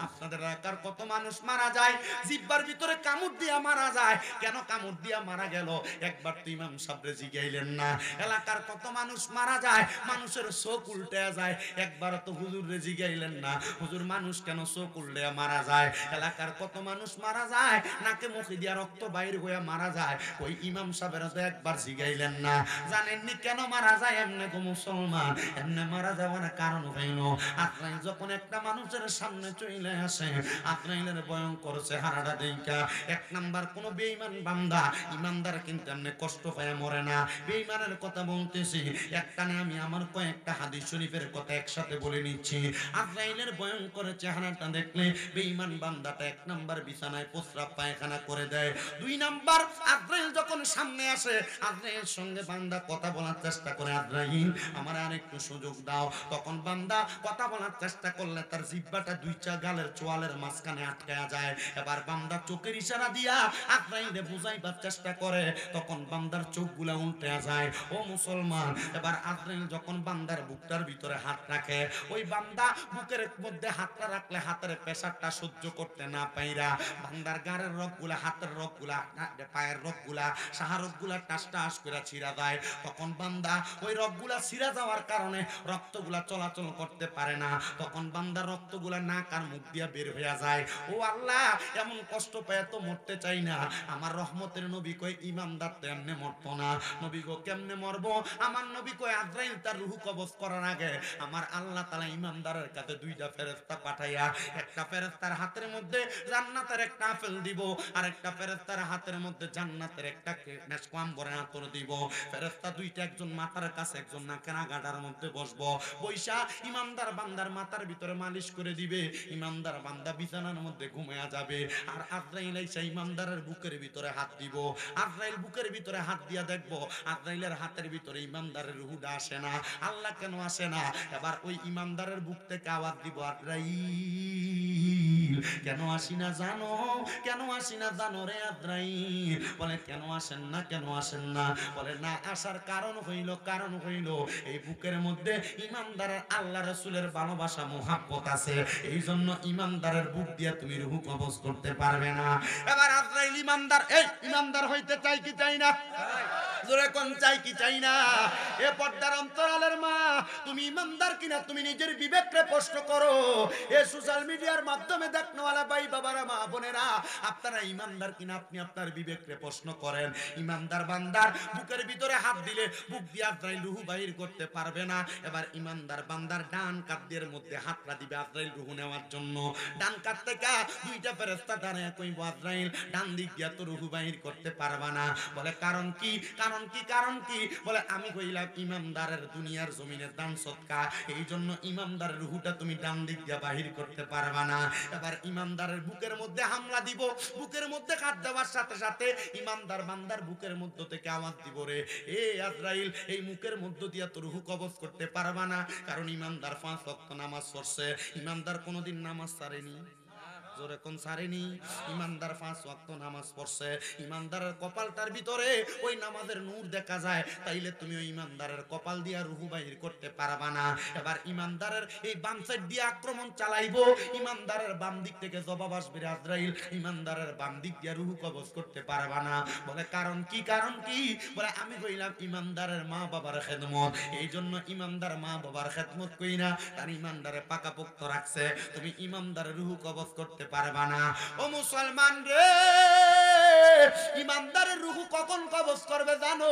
আপনাদের এলাকার কত মানুষ মারা যায় জিহ্বার ভিতরে কামড় দিয়া মারা যায়, কেন কামড় দিয়া মারা গেল একবার তো ইমাম সাহেব রেজি গাইলেন না? এলাকার কত মানুষ মারা যায় মানুষের চোখ উল্টে যায়, একবার তো হুজুর রেজি গাইলেন না হুজুর মানুষ কেন চোখ উল্টে মারা যায়? এলাকার কত মানুষ মারা যায় নাকে মুখে দিয়া রক্ত বাইর হয়ে মারা যায়, ওই ইমাম সাহেবের তো একবার জিগাইলেন না? জানেননি কেন মারা যায়? এমনি গো মুসলমান, এমনি মারা যাওয়ার কারণ হইল আজরাইল যখন একটা মানুষের সামনে চলে আসে, আজরাইলের ভয়ঙ্কর চেহারাটা দেখা এক নাম্বার কোন বেঈমান বান্দা, ইমানদার কিন্তু এমনি কষ্ট পায় মরে না। বেঈমানের কথা বলতেছি একটানে আমি আমার কয়েকটা হাদিস শরীফের কথা একসাথে বলে নিচ্ছি। আজরাইলের ভয়ঙ্কর চেহারাটা দেখলে বেঈমান বান্দাটা এক নাম্বার বিছানায় প্রস্রাব পায়খানা করে দেয়। দুই নাম্বার আজরাইল যখন সামনে আসে, আজরাইলের সঙ্গে বান্দা কথা বলার চেষ্টা করে, আজরাইল আমার আরেকটু সুযোগ দাও। তখন বান্দা কথা বলার চেষ্টা করলে তার জিহ্বাটা দুইটা গালের চোয়ালের মাঝখানে আটকায়া যায়। এবার বান্দা চোখের ইশারা দিয়া আজরাইলকে বুঝাইবার চেষ্টা করে, তখন বান্দার চোখগুলা উল্টে যায়। ও মুসলমান, এবার আজরাইল যখন বান্দার বুকটার ভিতরে হাত রাখে, ওই বান্দা বুকের মধ্যে হাতটা রাখলে হাতের প্রেসারটা সহ্য করতে না পাইরা বান্দার গাড়ের রগগুলা, হাতের রগগুলা, পায়ের রগগুলা, সাহা রগগুলা টাস টাস করে ছিঁড়া যায়। তখন বান্দা ওই রগগুলা ছিঁড়া যাওয়ার কারণে রক্তগুলা চলাচল করতে পারে না, তখন বান্দার রক্তগুলা নাক আর মুখ দিয়া বের হয়ে যায়। ও আল্লাহ, এমন কষ্ট পেয়ে তো মরতে চাই না। আমার রহমতের নবী কয় ইমানদার তো এমনে মরতো না। নবী গো কেমনে মরবো? আমার নবী কয় আজরাইল তার রূহ কবজ করার আগে আমার আল্লাহ তাআলা ইমানদারের কাছে দুইটা ফেরেশতা পাঠাইয়া, একটা ফেরেশতার হাতের মধ্যে জান্নাতের একটা আপেল দিব, আর একটা ফেরেশতার হাতের মধ্যে জান্নাতের একটা মেশকাম ভরে আতর দিব। ফেরেশতা দুইটা একজন মাথার কাছে একজন নাকের আগাটার মধ্যে বসবো, বৈশা ইমানদার বান্দার মাথার ভিতরে মালিশ করে দিবে, ইমানদার বান্দা বিছানার মধ্যে ঘুমিয়ে যাবে। আর আজরাইল এসে ইমানদারের বুকের ভিতরে হাত দিব, আজরাইল বুকের ভিতরে হাত দিয়া দেখবো আজরাইলের হাতের ভিতরে ইমানদারের রূহটা আসে না। আল্লাহ কেন আসে না? এবার ওই ইমানদারের বুক থেকে আওয়াজ দিব, আজরাইল কেন আসি না জানো? কেন আসি না জানো রে আজরাইল? বলে কেন আসেন না, কেন আসেন না? বলে না আসার কারণ হইল এই বুকের মধ্যে ইমানদারের আল্লাহ রাসূলের ভালোবাসা মুহাব্বত আছে, এই জন্য ইমানদারের বুক দিয়ে তুমি রূহ কবজ করতে পারবে না। এবার আজরাইল ইমানদার, এই ইমানদার হইতে চাই কি চাই না? জোরে কোন চাই কি চাই না? এ পর্দার অন্তরালের মা, তুমি ইমানদার কিনা তুমি নিজের বিবেককে প্রশ্ন করো। এ সোশ্যাল মিডিয়ার মাধ্যমে দেখনোয়ালা ভাই বাবারা, মা বোনেরা, আপনারা ইমানদার কিনা আপনি আপনার বিবেককে প্রশ্ন করেন। ইমানদার বান্দার বুকের ভিতরে হাত দিলে বুক দিয়ে আজরাইল রূহ বাহির করতে পারবে না। এবার ইমানদার বান্দার ডান কাঁধের মধ্যে হাতটা দিবে আজরাইল রূহ নেওয়ার জন্য। ডান কাঁধ থেকে দুইটা ফেরেশতা দাঁড়ায় কইব, আজরাইল ডান দিক দিয়ে তো রূহ বাহির করতে পারবা না। বলে কারণ কি? কারণ কি? বলে আমি কইলাম ইমানদারের দুনিয়ার জমিনের দান সদকা, এই জন্য ইমানদারের রূহটা তুমি ডান দিক দিয়ে বাহির করতে পারবা না। এবার ইমানদারের বুকের মধ্যে হামলা দিব, বুকের মধ্যে হাত দেওয়ার সাথে সাথে ইমানদার বান্দার বুকের মধ্য থেকে আওয়াজ দিব, রে এ আজরাইল এই মুখের মধ্য দিয়া তো রূহ কবজ করতে পারবা না। কারণ ইমানদার 5 ওয়াক্ত নামাজ পড়ছে, ইমানদার কোনোদিন নামাজ ছাড়েনি। জোরে কোন ছাড়েনি? ইমানদার 5 ওয়াক্ত নামাজ পড়ছে, ইমানদারের কপালটার ভিতরে ওই নামাজের নূর দেখা যায়, তাইলে তুমি ওই ইমানদারের কপাল দিয়া রূহ বাহির করতে পারবা না। এবার ইমানদারের এই বাম সাইড দিয়ে আক্রমণ চালাইবো, ইমানদারের বাম দিক থেকে জবাব আসবে আজরাইল, ইমানদারের বাম দিক দিয়ে রূহ কবজ করতে পারবা না। বলে কারণ কি? বলে আমি কইলাম ইমানদারের মা বাবার খেদমত, এই জন্য ইমানদার মা বাবার খেদমত কইনা তার ইমানদারে পাকাপোক্ত রাখছে, তুমি ইমানদারের রূহ কবজ করতে পারবা না। ও মুসলমান রে, ইমানদার কবজ করবে জানো?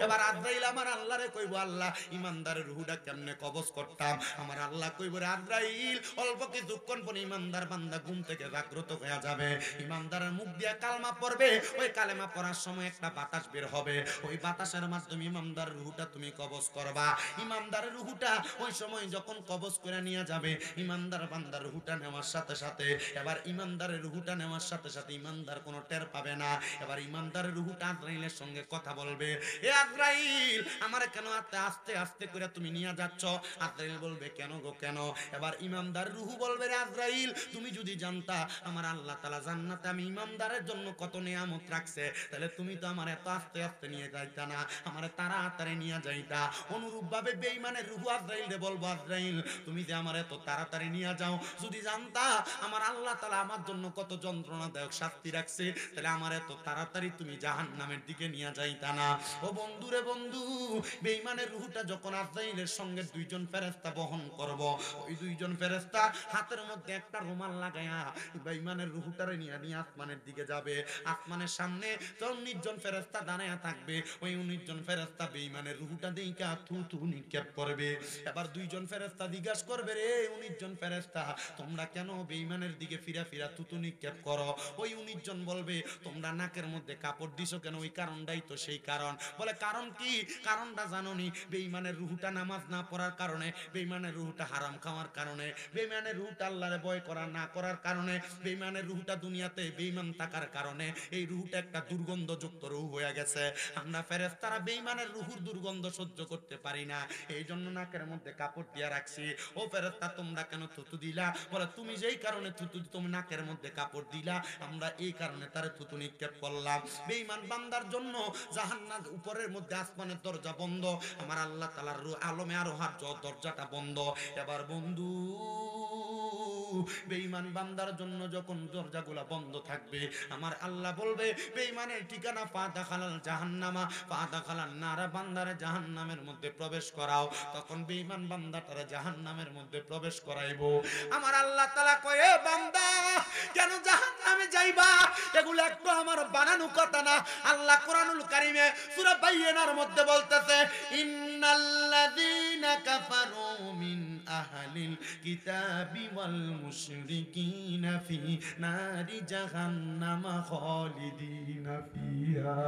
এবার আজরাইল আমার আল্লাহরে কইব, আল্লাহ ইমানদারের রূহটা কেমনে কবজ করতাম? আমার আল্লাহ কইব, রে আজরাইল অল্প কিছুক্ষণ পরে ইমানদার বান্দা ঘুম থেকে জাগ্রত হয়ে যাবে, ইমানদারের মুখ দিয়ে কালমা পড়বে, ওই কালেমা পড়ার সময় একটা বাতাস বের হবে, ওই বাতাসের মাধ্যমে ইমানদার রূহটা তুমি কবজ করবা। ইমানদারের রূহটা ওই সময় যখন কবজ করে নিয়ে যাবে, ইমানদার বান্দার রূহটা নেওয়ার সাথে সাথে, এবার ইমানদারের রূহটা নেওয়ার সাথে সাথে ইমানদার কোনো টের পাবে না। এবার ইমানদারের রূহটা আজরাইলের সঙ্গে কথা বলবে, এ আজরাইল আমারে কেন আস্তে আস্তে করে তুমি নিয়ে যাচ্ছ? আজরাইল বলবে, কেন গো কেন? এবার ইমানদার রূহ বলবে, রে আজরাইল তুমি যদি জানতা আমার আল্লাহ তাআলা জান্নাতে আমি ইমানদারের জন্য কত নিয়ামত রাখছে, তাহলে তুমি তো আমার এত আস্তে আস্তে নিয়ে যাইতা না, আমারে তাড়াতাড়ি নিয়ে যাইতা। অনুরূপ ভাবে বেঈমানের রূহ আজরাইল রে বলবো, আজরাইল তুমি যে আমার এত তাড়াতাড়ি নিয়ে যাও, যদি জানতা আমার আল্লাহ তাআলা আমার জন্য কত যন্ত্রণাদায়ক শাস্তি রাখছে, তাহলে আমার এত তাড়াতাড়ি তুমি জাহান্নামের দিকে নিয়ে যাইতা না। ও বন্ধু রে বন্ধু, বেঈমানের রূহটা যখন আজরাইলের সঙ্গে দুইজন ফেরেশতা বহন করব, ওই দুইজন ফেরেশতা হাতের মধ্যে একটা রুমাল লাগায়া বেঈমানের রূহটারে নিয়ে নিয়ে আসমানের দিকে যাবে। আসমানের সামনে 19 জন ফেরেশতা দাঁড়ায়া থাকবে, ওই 19 জন ফেরেশতা বেঈমানের রূহটা দেইখা থু নিক্ষেপ করবে। এবার দুইজন ফেরেশতা জিজ্ঞাসা করবে, রে 19 জন ফেরেশতা তোমরা কেন বেঈমানের দিকে ফিরা ফিরা থুতু নিক্ষেপ করো? ওই 19 জন বলবে, তোমরা নাকের মধ্যে কাপড় দিছো কেন? ওই কারণটাই তো সেই কারণ। বলে, কারণ কি? কারণটা জানোনি? বেঈমানের রূহটা নামাজ না পড়ার কারণে, বেঈমানের রূহটা হারাম খাওয়ার কারণে, বেঈমানের রূহটা আল্লাহরে ভয় করা না করার কারণে, বেঈমানের রূহটা দুনিয়াতে বেঈমান থাকার কারণে এই রূহটা একটা দুর্গন্ধযুক্ত রূহ হয়ে গেছে। আমরা ফেরেশতারা বেঈমানের রূহুর দুর্গন্ধ সহ্য করতে পারি না, এই জন্য নাকের মধ্যে কাপড় দিয়ে রাখছি। ও ফেরেশতা তোমরা কেন থুতু দিলা? বলে, তুমি যেই কারণে থুতু, তুমি নাকের মধ্যে কাপড় দিলা, আমরা এই কারণে তারে থুতু নিক্ষেপ করলাম। বেঈমান বান্দার জন্য জাহান্নাম উপরের মধ্যে আসমানের দরজা বন্ধ, আমার আল্লাহ তাআলার আলমে আরোহার দরজাটা বন্ধ। এবার বন্ধু, বেঈমান বান্দার জন্য যখন দরজাগুলা বন্ধ থাকবে, আমার আল্লাহ বলবে, বেঈমানের ঠিকানা ফাদাখালাল জাহান্নামা ফাদাখালান নারা, বান্দারে জাহান্নামের মধ্যে প্রবেশ করাও। তখন বেঈমান বান্দাটারে জাহান্নামের মধ্যে প্রবেশ করাইবো। আমার আল্লাহ তাআলা কয়, বান্দা কেন জাহান্নামে যাইবা? এগুলো একটু আমার বানানো কথা না। আল্লাহ কোরআনুল কারীমে সূরা বাইয়িনার মধ্যে বলতেছে, ইন্নাল্লাযীনা কাফারু মিন আহলিল কিতাবি ওয়াল মুশরিকিনা ফি নারি জাহান্নামা খালিদিনা ফিহা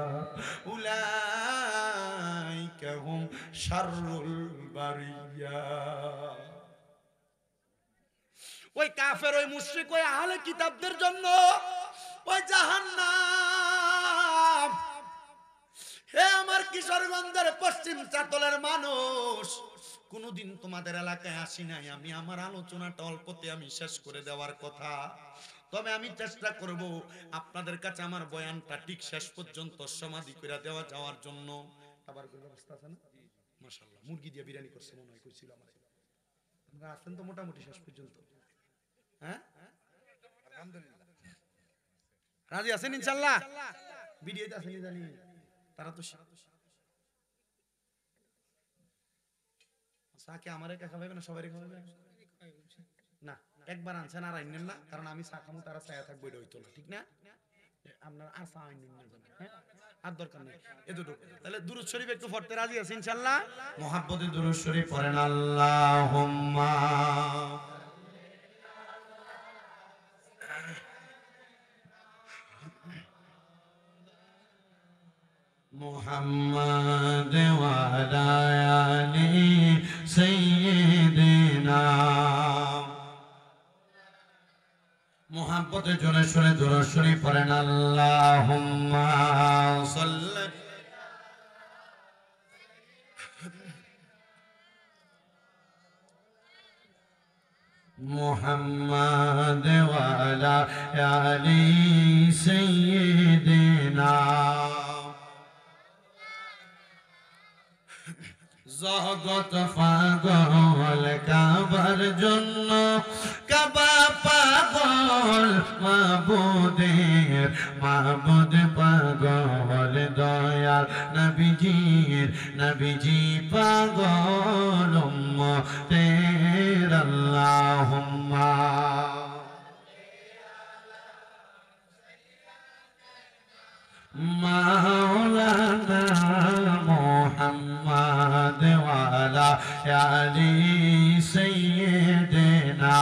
উলাইকা হুম শাররুল বারিয়া। ওই কাফের, ওই মুশরিক, ওই আহলে কিতাবদের জন্য ওই জাহান্নাম। হে আমার কিশোরগঞ্জের পশ্চিম চাতলের মানুষ, কোনদিন তোমাদের এলাকায় আসি নাই, আমি আমার আলোচনাটা অল্পতে আমি শেষ করে দেওয়ার কথা, তবে আমি চেষ্টা করব আপনাদের কাছে আমার বয়ানটা ঠিক শেষ পর্যন্ত সমাধি করে দেওয়া যাওয়ার জন্য। আবার ব্যবস্থা আছে না? মাশাআল্লাহ, মুরগি দিয়ে বিরিয়ানি করছে মনে হয়, কইছিল আমার। আপনারা আসেন তো মোটামুটি শেষ পর্যন্ত? হ্যাঁ, আলহামদুলিল্লাহ। রাজি আছেন ইনশাআল্লাহ? ভিডিওতে আছেন জানি, তারা তো সাকে আমারে খাওয়াবে না, সবারই খাওয়াবে না। একবার আনছেন আর আইনেন না, কারণ আমি চা খামু, তারা ছায়া থাকবো, এটা হইতো না, ঠিক না? আপনার আসা আইনেন না, হ্যাঁ, আর দরকার নেই এ দুটো। তাহলে দুরূদ শরীফ একটু পড়তে রাজি আছেন ইনশাআল্লাহ? মুহাব্বতে দুরূদ শরীফ পড়েন, আল্লাহুম্মা মুহাম্মাদ ওয়া আলা আলি সাইয়্যিদিনা। মুহাব্বতে জোরে শুনে দুরূদ শরীফ পড়েন, আল্লাহুম্মা সাল্লি মুহাম্মাদ ওয়া আলা আলি সাইয়্যিদিনা। জগত পাগল কাবার জন্য, কাবা পাগল মাবুদের, মাবুদ পাগল দয়াল নবীজির, নবীজি পাগল উম্মতের। আল্লাহুম্মা মাওলানা চালি সাইয়েদেনা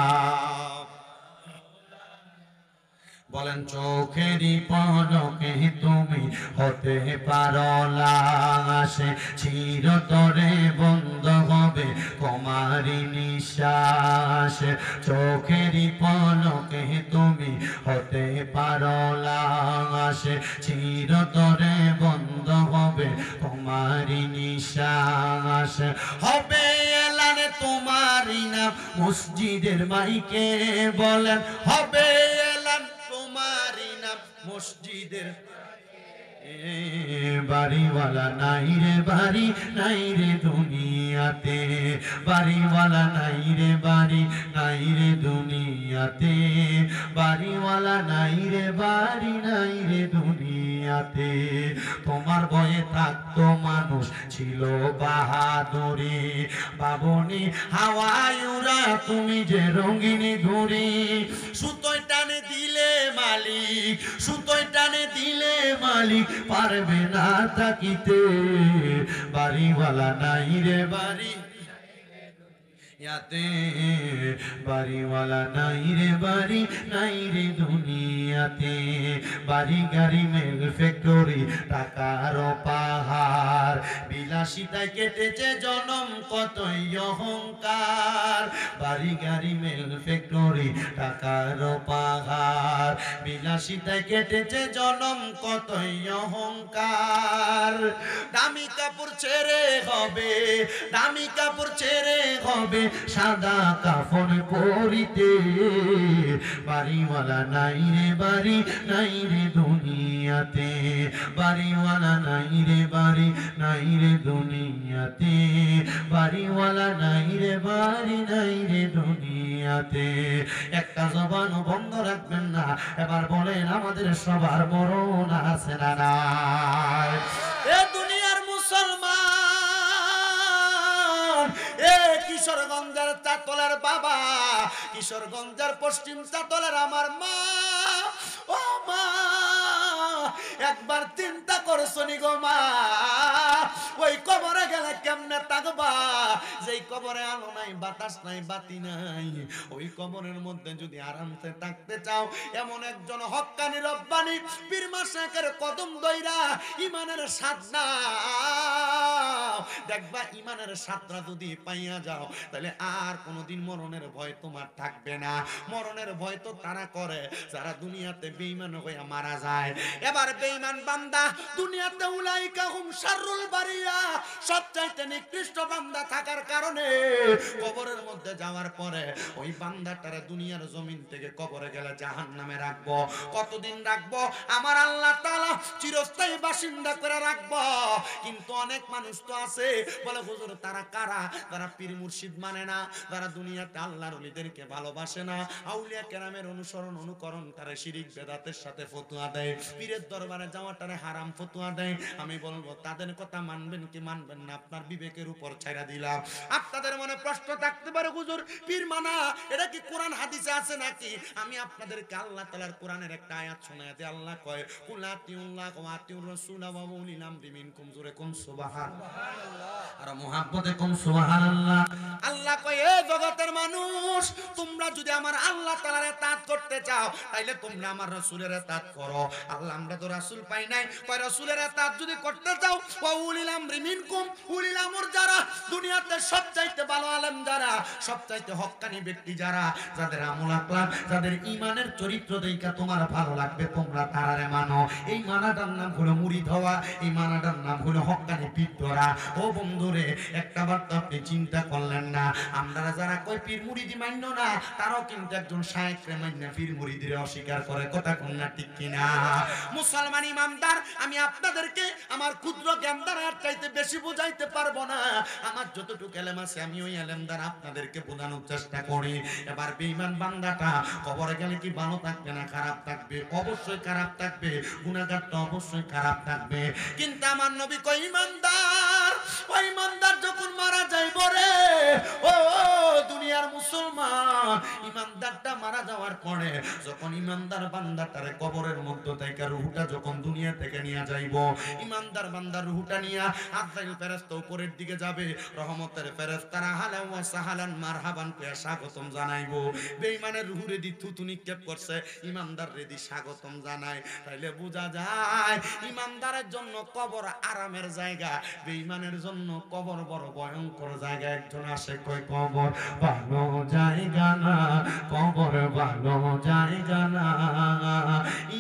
বলেন চোখেরই পলকে তুমি হতে পারো লাশ চিরতরে বন্ধ হবে তোমারই নিঃশ্বাস চোখেরই পলকে তুমি হতে পারো লাশ চিরতরে বন্ধ হবে তোমারই নিঃশ্বাস হবে এলানে তোমারই নাম মসজিদের মাইকে বলেন হবে তোমারি নাম মসজিদের বাড়িওয়ালা নাই রে বাড়ি নাই রে দুনিয়াতে বাড়িওয়ালা নাই রে বাড়ি নাই রে দুনিয়াতে বাড়িওয়ালা নাই রে বাড়ি নাই রে দুনিয়াতে তোমার ভয়ে থাকতো মানুষ ছিল বাহাদুরি বাবনি হাওয়ায় উড়া তুমি যে রঙিনী ঘুরি সুতোয় টানে দিলে মালিক সুতোয় টানে দিলে মালিক পারবে না থাকিতে বাড়িওয়ালা নাই রে বাড়ি ইয়াতে বাড়িওয়ালা নাই রে বাড়ি নাই রে দুনিয়াতে বাড়ি গাড়ি মেল ফ্যাক্টরি টাকার পাহাড় বিলাসিতায় কেটেছে জনম কতই অহংকার বাড়ি গাড়ি মেল ফ্যাক্টরি টাকার পাহাড় বিলাসিতায় কেটেছে জনম কতই অহংকার দামি কাপড় ছেড়ে হবে দামি কাপড় ছেড়ে হবে সাদা কাফন পরিতে বাড়িওয়ালা নাই রে বাড়ি নাই রে দুনিয়াতে বাড়িওয়ালা নাই রে বাড়ি নাই রে দুনিয়াতে বাড়িওয়ালা নাই রে বাড়ি নাই রে দুনিয়াতে একটা জবানও বন্ধ রাখবেন না এবার বলেন আমাদের সবার মরণ আছে না নাই এ দুনিয়ার মুসলমান এ কিশোরগঞ্জের চাতলের বাবা কিশোরগঞ্জের পশ্চিম চাতলের আমার মা ও মা একবার চিন্তা করছো নি গো মা ওই কবরে গেলে কেমনে থাকবা যেই কবরে আলো নাই বাতাস নাই বাতি নাই ওই কবরের মধ্যে যদি আরামসে থাকতে চাও এমন একজন হক্কানি রব্বানি পীর মাশায়েখের কদম দইরা ইমানের স্বাদ নাও দেখবা ইমানের স্বাদটা যদি পাইয়া যাও তাহলে আর কোনোদিন মরণের ভয় তোমার থাকবে না মরণের ভয় তো তারা করে যারা দুনিয়াতে বেঈমান হয়ে মারা যায় এবার বেঈমান বান্দা দুনিয়াতে উলাইকা হুম শাররুল বারিয়া সবচাইতে নিকৃষ্ট বান্দা থাকার কারণে কবরের মধ্যে যাওয়ার পরে ওই বান্দাটারে দুনিয়ার জমিন থেকে কবরে গেলে জাহান্নামে রাখবো কতদিন রাখবো আমার আল্লাহ তাআলা চিরস্থায়ী বাসিন্দা করে রাখবো কিন্তু অনেক মানুষ তো আছে বলে হুজুর তারা কারা তারা পীর মুর্শিদ মানে না তারা দুনিয়াতে আল্লাহর ওলিদেরকে ভালোবাসে না আউলিয়া কেরামের অনুসরণ অনুকরণ তারা শিরিক বেদাতের সাথে ফতোয়া দেয় পীরের দরবারে যাওয়াটারে হারাম ফতোয়া দেয় আমি বলবো তাদের কথা মানবেন কি মানবেন না আপনার বিবেকের উপর ছাইরা দিলাম আপনাদের মনে প্রশ্ন থাকতে পারে হুজুর পীর মানা এটা কি কোরআন হাদিসে আছে নাকি আমি আপনাদেরকে আল্লাহ তাআলার কোরআনের একটা আয়াত শোনায় দেই আল্লাহ কয় কুলাতিউল্লাহ ওয়া আতিউর রাসূল ওয়া উলিল আমরি মিনকুম জোরে কোন সুবহানাল্লাহ আর মুহাব্বতে কোন সুবহানাল্লাহ আল্লাহ কয় এ জগতের মানুষ তোমরা যদি আমার আল্লাহ তাআলার ইতাআত করতে চাও তাইলে তোমরা আমার রাসূলের ইতাআত করো আল্লাহ আমরা তো রাসূল পাই নাই কয় রাসূলের ইতাআত যদি করতে চাও ওয়া উলিল আমরি মিনকুম উলিল আমর যারা দুনিয়াতে সবচাইতে ভালো আলেম যারা সবচাইতে হক্কানি ব্যক্তি যারা যাদের আমল আকলাক যাদের ঈমানের চরিত্র দেখা তোমার ভালো লাগবে তোমরা তারারে মানো এই মানাটার নাম হলো মুরিদ হওয়া এই মানাটার নাম হলো হক্কানি পীর ধরা ও বন্ধুরে একটা বার তো আপনি চিন্তা করলেন না আমরা যারা কই পীর মুরিদি মান্য না তারাও কিন্তু একজন শায়েখরে মান্য পীর মুরিদিরে অস্বীকার করে কথা কোন না ঠিক কিনা মুসলমান ইমানদার আমি আপনাদেরকে আমার ক্ষুদ্র জ্ঞান দ্বারা আর চাইতে বেশি বুঝাইতে পারবো না আমার যতটুকু এলেম আছে আমি ওই এলেম দ্বারা আপনাদেরকে বোঝানোর চেষ্টা করি এবার বেঈমান বান্দাটা কবরে গেলে কি ভালো থাকবে না খারাপ থাকবে অবশ্যই খারাপ থাকবে গুনাহগারটা অবশ্যই খারাপ থাকবে কিন্তু আমার নবী কই ইমানদার ওই ইমানদার যখন মারা যাইব রে, ও দুনিয়ার মুসলমান, ইমানদারটা মারা যাওয়ার পরে যখন ইমানদার বান্দাটারে কবরের মধ্য থেকে রূহটা যখন দুনিয়া থেকে নিয়ে যাইব, ইমানদার বান্দার রূহটা নিয়ে আজরাইল ফেরেশতা উপরের দিকে যাবে, রহমতের ফেরেশতারা হালান ওয়া সাহালান মারহাবান কইয়া স্বাগতম জানাইবো। বেঈমানের রূহ রেদি থুতু নিক্ষেপ করছে, ইমানদার রেদি স্বাগতম জানায়। তাইলে বোঝা যায় ইমানদারের জন্য কবর আরামের জায়গা, বেঈমানের জন্য কবর বড় ভয়ঙ্কর জায়গা। একজন আসে কয় কবর ভালো জায়গা না, কবর ভালো জায়গা না,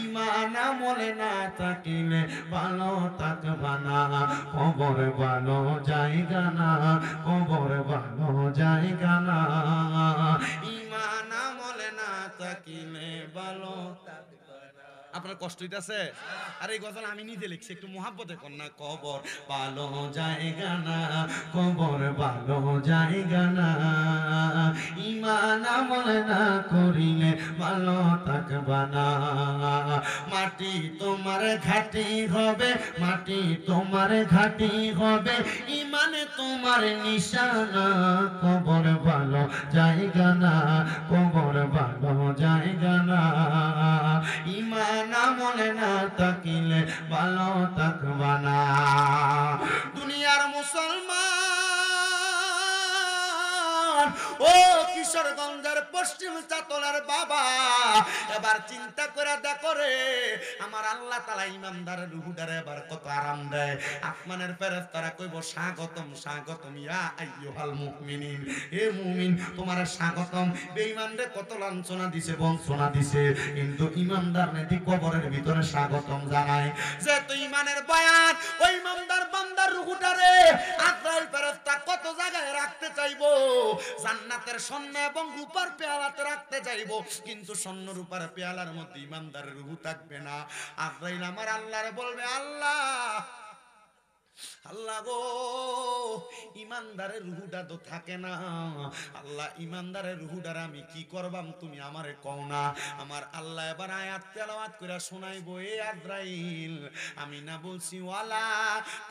ঈমান আমলে না থাকিলে ভালো থাকবা না, কবর ভালো জায়গা না, কবর ভালো জায়গা না, ঈমান আমলে না থাকিলে ভালো থাকবা না। আপনার কষ্ট হইতাছে? আর এই গজল আমি নিজে লিখছি, একটু মোহাব্বতে কর না। কবর ভালো জায়গা না, কবর ভালো জায়গা না, ঈমান আমল না করিলে ভালো থাকবা না, মাটি তোমার ঘাটি হবে, মাটি তোমার ঘাটি হবে, ঈমানে তোমার নিশানা, কবর ভালো জায়গা না, কবর ভালো জায়গা না, ঈমান আমলে না থাকিলে ভালো থাকবা না। দুনিয়ার মুসলমান, ও কিশোরগঞ্জের পশ্চিম চাতলার বাবা, এবার চিন্তা করে দেখো রে, আমার আল্লাহ তাআলা ইমানদারের রূহটারে এবার কত আরাম দেয়। আসমানের ফেরেশতারা কইব স্বাগতম স্বাগতম ইয়া আইয়ুহাল মুমিনিন, হে মুমিন তোমার স্বাগতম। বেঈমানরে কত লাঞ্ছনা দিছে, বঞ্চনা দিছে, কিন্তু ইমানদার নেতি কবরের ভিতরে স্বাগতম জানায়। যে তো ইমানের বয়ান, ওই ইমানদার বান্দার রূহটারে আজরাইল ফেরেশতা কত জায়গায় রাখতে চাইবো, জান্নাতের স্বর্ণ এবং রূপার পেয়ালাতে রাখতে চাইবো, কিন্তু স্বর্ণ রূপার পেয়ালার মধ্যে ইমানদারের রূহ থাকবে না। আজরাইল আমার আল্লাহরে বলবে, আল্লাহ আল্লাহ গো, ইমানদারের রূহটা তো থাকে না, আল্লাহ ইমানদারের রূহটার আমি কি করবাম তুমি আমারে কও না। আমার আল্লাহ এবার আয়াত তেলাওয়াত করে শোনাইবো, এ আজরাইল আমি না বলছি ওয়ালা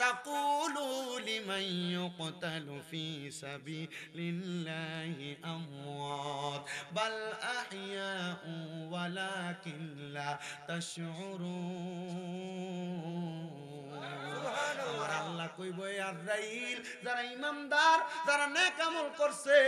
তাকুলু লিমান ইউকতালু ফি সাবিলিল্লাহি আমওয়াত বাল আহইয়াউ ওয়ালাকিন লা তাশউরুন। আমার আল্লাহ কইব, এ আজরাইল যারা ইমানদার, যারা নেক আমল করছে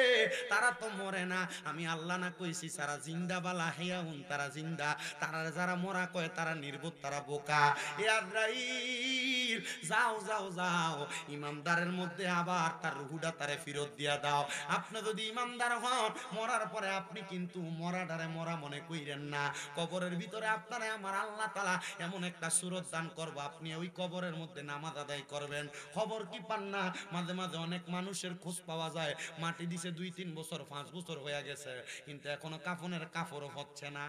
তারা তো মরে না। আমি আল্লাহ না কইছি সারা জিন্দা বালা হিয়াউন, তারা জিন্দা। তারা যারা মরা কয় তারা নির্বোধ, তারা বোকা। এ আজরাইল যাও যাও যাও, ইমানদারের মধ্যে আবার তার রূহটা তারে ফেরত দিয়া দাও। আপনি যদি ইমানদার হন, মরার পরে আপনি কিন্তু মরাডারে মরা মনে কইরেন না। কবরের ভিতরে আপনারে আমার আল্লাহ তাআলা এমন একটা সুরত দান করব, আপনি ওই কবরের মধ্যে নামাজ আদায় করবেন। খবর কি পান না, মাঝে মাঝে অনেক মানুষের খোঁজ পাওয়া যায়, মাটি দিছে 2-3 বছর 5 বছর হয়ে গেছে, কিন্তু এখনো কাফনের কাপড়ও হচ্ছে না।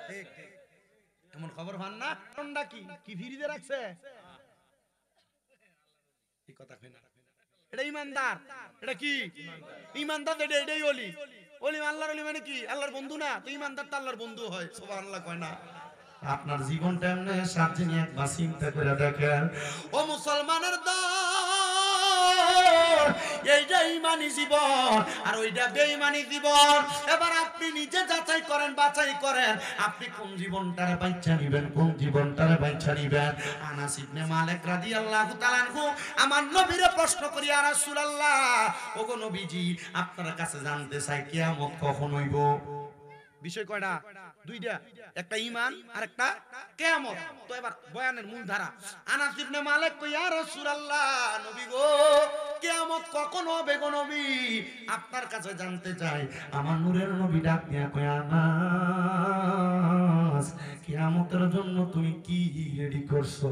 ঠিক ঠিক, এমন খবর পান না? কারণটা কি? কি ফিরিতে রাখছে? এই কথা কই না, এটা ইমানদার। এটা কি ইমানদার? এটাই ওলি। ওলি আল্লাহর ওলি মানে কি? আল্লাহর বন্ধু না? তো ইমানদার তো আল্লাহর বন্ধু হয়। সুবহানাল্লাহ কয় না? আপনার জীবনটা এমনি সাথে নিয়ে একবার চিন্তা করে দেখেন। ও মুসলমানের দল, এইটা ইমানি জীবন আর ওইটা বেঈমানি জীবন। এবার আপনি নিজে যাচাই করেন, বাছাই করেন, আপনি কোন জীবনটারে বাইছা নিবেন, কোন জীবনটারে বাইছা নিবেন। আনাস ইবনে মালিক রাদিয়াল্লাহু তাআলা আনহু আমার নবীরে প্রশ্ন করি, ইয়া রাসূলুল্লাহ, ওগো নবীজি, আপনার কাছে জানতে চাই কিয়ামত কখন হইব? বিষয় কয়টা? দুইটা, একটা ঈমান আর একটা কিয়ামত। তো এবার বয়ানের মূল ধারা। আনাস ইবনে মালিক কই, ইয়া রাসূলুল্লাহ, নবী গো, কিয়ামত কখন হবে গো নবী? আপনার কাছে জানতে চাই। আমার নূরের নবী ডাক দিয়া কই, আনাস, কিয়ামতের জন্য তুমি কি রেডি করছো?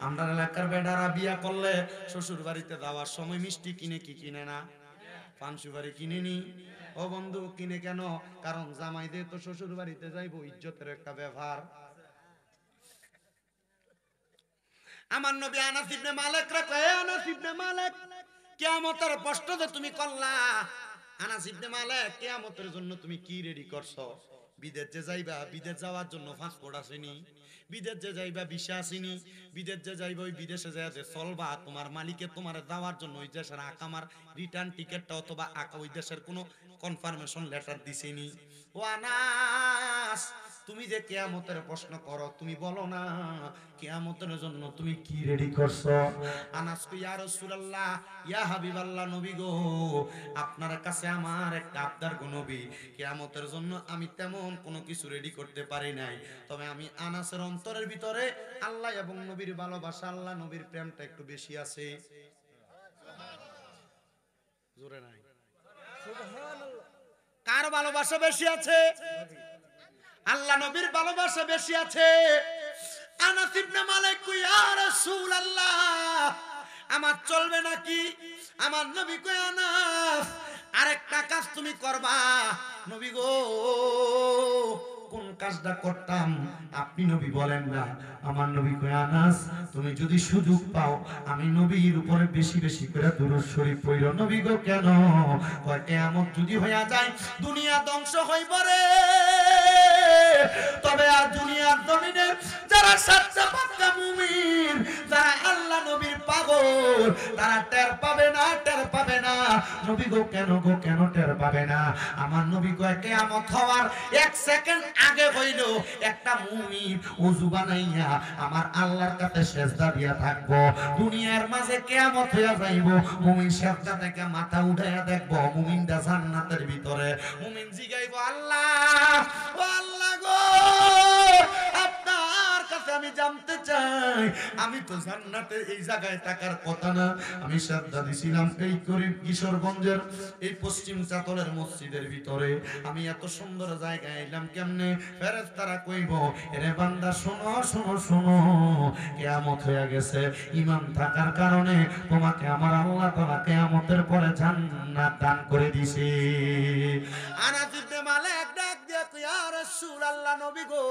আমরা এলাকার বেডারা বিয়া করলে শ্বশুর বাড়িতে যাওয়ার সময় মিষ্টি কিনে কি কিনে না? পান সুপারি কিনে নি। ও বন্ধু, কিনে কেন? কারণ জামাইদের তো শ্বশুর বাড়িতে যাইবো, ইজ্জতের একটা ব্যাপার। আমার নবী আনাস ইবনে মালিক রে কয়, আনাস ইবনে মালিক, কিয়ামতের প্রশ্ন যে তুমি করলা, আনাস ইবনে মালিক, কিয়ামতের জন্য তুমি কি রেডি করছো? বিদেশ যে যাইবা, বিদেশ যাওয়ার জন্য পাসপোর্ট আসেনি, বিদেশ যে যাইবা ভিসা আসেনি, বিদেশ যে যাইবা ওই বিদেশে যায় যে চলবা, তোমার মালিকে তোমার যাওয়ার জন্য ওই দেশের আকামার রিটার্ন টিকেটটা অথবা ওই দেশের কোনো কনফার্মেশন লেটার দিছেনি। ও আনাস, তুমি যে কিয়ামতের প্রশ্ন করো, তুমি বলো না কিয়ামতের জন্য তুমি কি রেডি করছো? আনাস কই, ইয়া রাসূলুল্লাহ, ইয়া হাবিবাল্লাহ, নবী গো, আপনার কাছে আমার একটা আবদার গো নবী, কিয়ামতের জন্য আমি তেমন কোনো কিছু রেডি করতে পারি নাই, তবে আমি আনাসের অন্তরের ভিতরে আল্লাহ এবং নবীর ভালোবাসা, আল্লাহ নবীর প্রেমটা একটু বেশি আছে। জোরে নাই? কার ভালোবাসা বেশি আছে? আল্লাহ নবীর ভালোবাসা বেশি আছে। আনাস ইবনে মালিক কই, ইয়া রাসূলুল্লাহ, আমার চলবে নাকি? আমার নবী কই, আনাস আরেকটা কাজ তুমি করবা। নবী গো, কোন কাজটা করতাম আপনি নবী বলেন না? আমার নবী কই, আনাস তুমি যদি সুযোগ পাও আমি নবীর উপরে বেশি বেশি করে দুরূদ শরীফ পড়ো। নবী গো, কেন? কয় কিয়ামত যদি হইয়া যায়, দুনিয়া ধ্বংস হইব রে, তবে আর দুনিয়ার জমিনে যারা সচ্চা পাক্কা মুমিন, যারা আল্লাহ নবীর পাগল, তারা টের পাবে না, টের পাবে না। নবী গো, কেন গো, কেন টের পাবে না? আমার নবী কয় কিয়ামত হওয়ার 1 সেকেন্ড আগে হইল একটা মুমিন ওযু বানাইয়া আমার আল্লাহর কাছে সিজদা দিয়া থাকবো। দুনিয়ার মাঝে কিয়ামত হইয়া যাইব, মুমিন সিজদা থেকে মাথা উঠাইয়া দেখবো মুমিনটা জান্নাতের ভিতরে। মুমিন জিগাইব, আল্লাহ, ও আল্লাহ গো, আপনার কাছে আমি জানতে চাই, আমি তো জান্নাতে এই জায়গায় থাকার কথা না, আমি সিজদা দিছিলাম এই গরিব কিশোরগঞ্জের এই পশ্চিম চাতলের মসজিদের ভিতরে, আমি এত সুন্দর জায়গায় এলাম কেমনে? ফেরেশতারা কইব, এরে বান্দা শোনো শোনো শোনো, কিয়ামত হয়ে গেছে, ঈমান থাকার কারণে তোমাকে আমার আল্লাহ তাআলা কিয়ামতের পরে জান্নাত দান করে দিয়েছে। আনাস ইবনে মালিক ডাক দিয়া কই, ইয়া রাসূলুল্লাহ, নবী গো,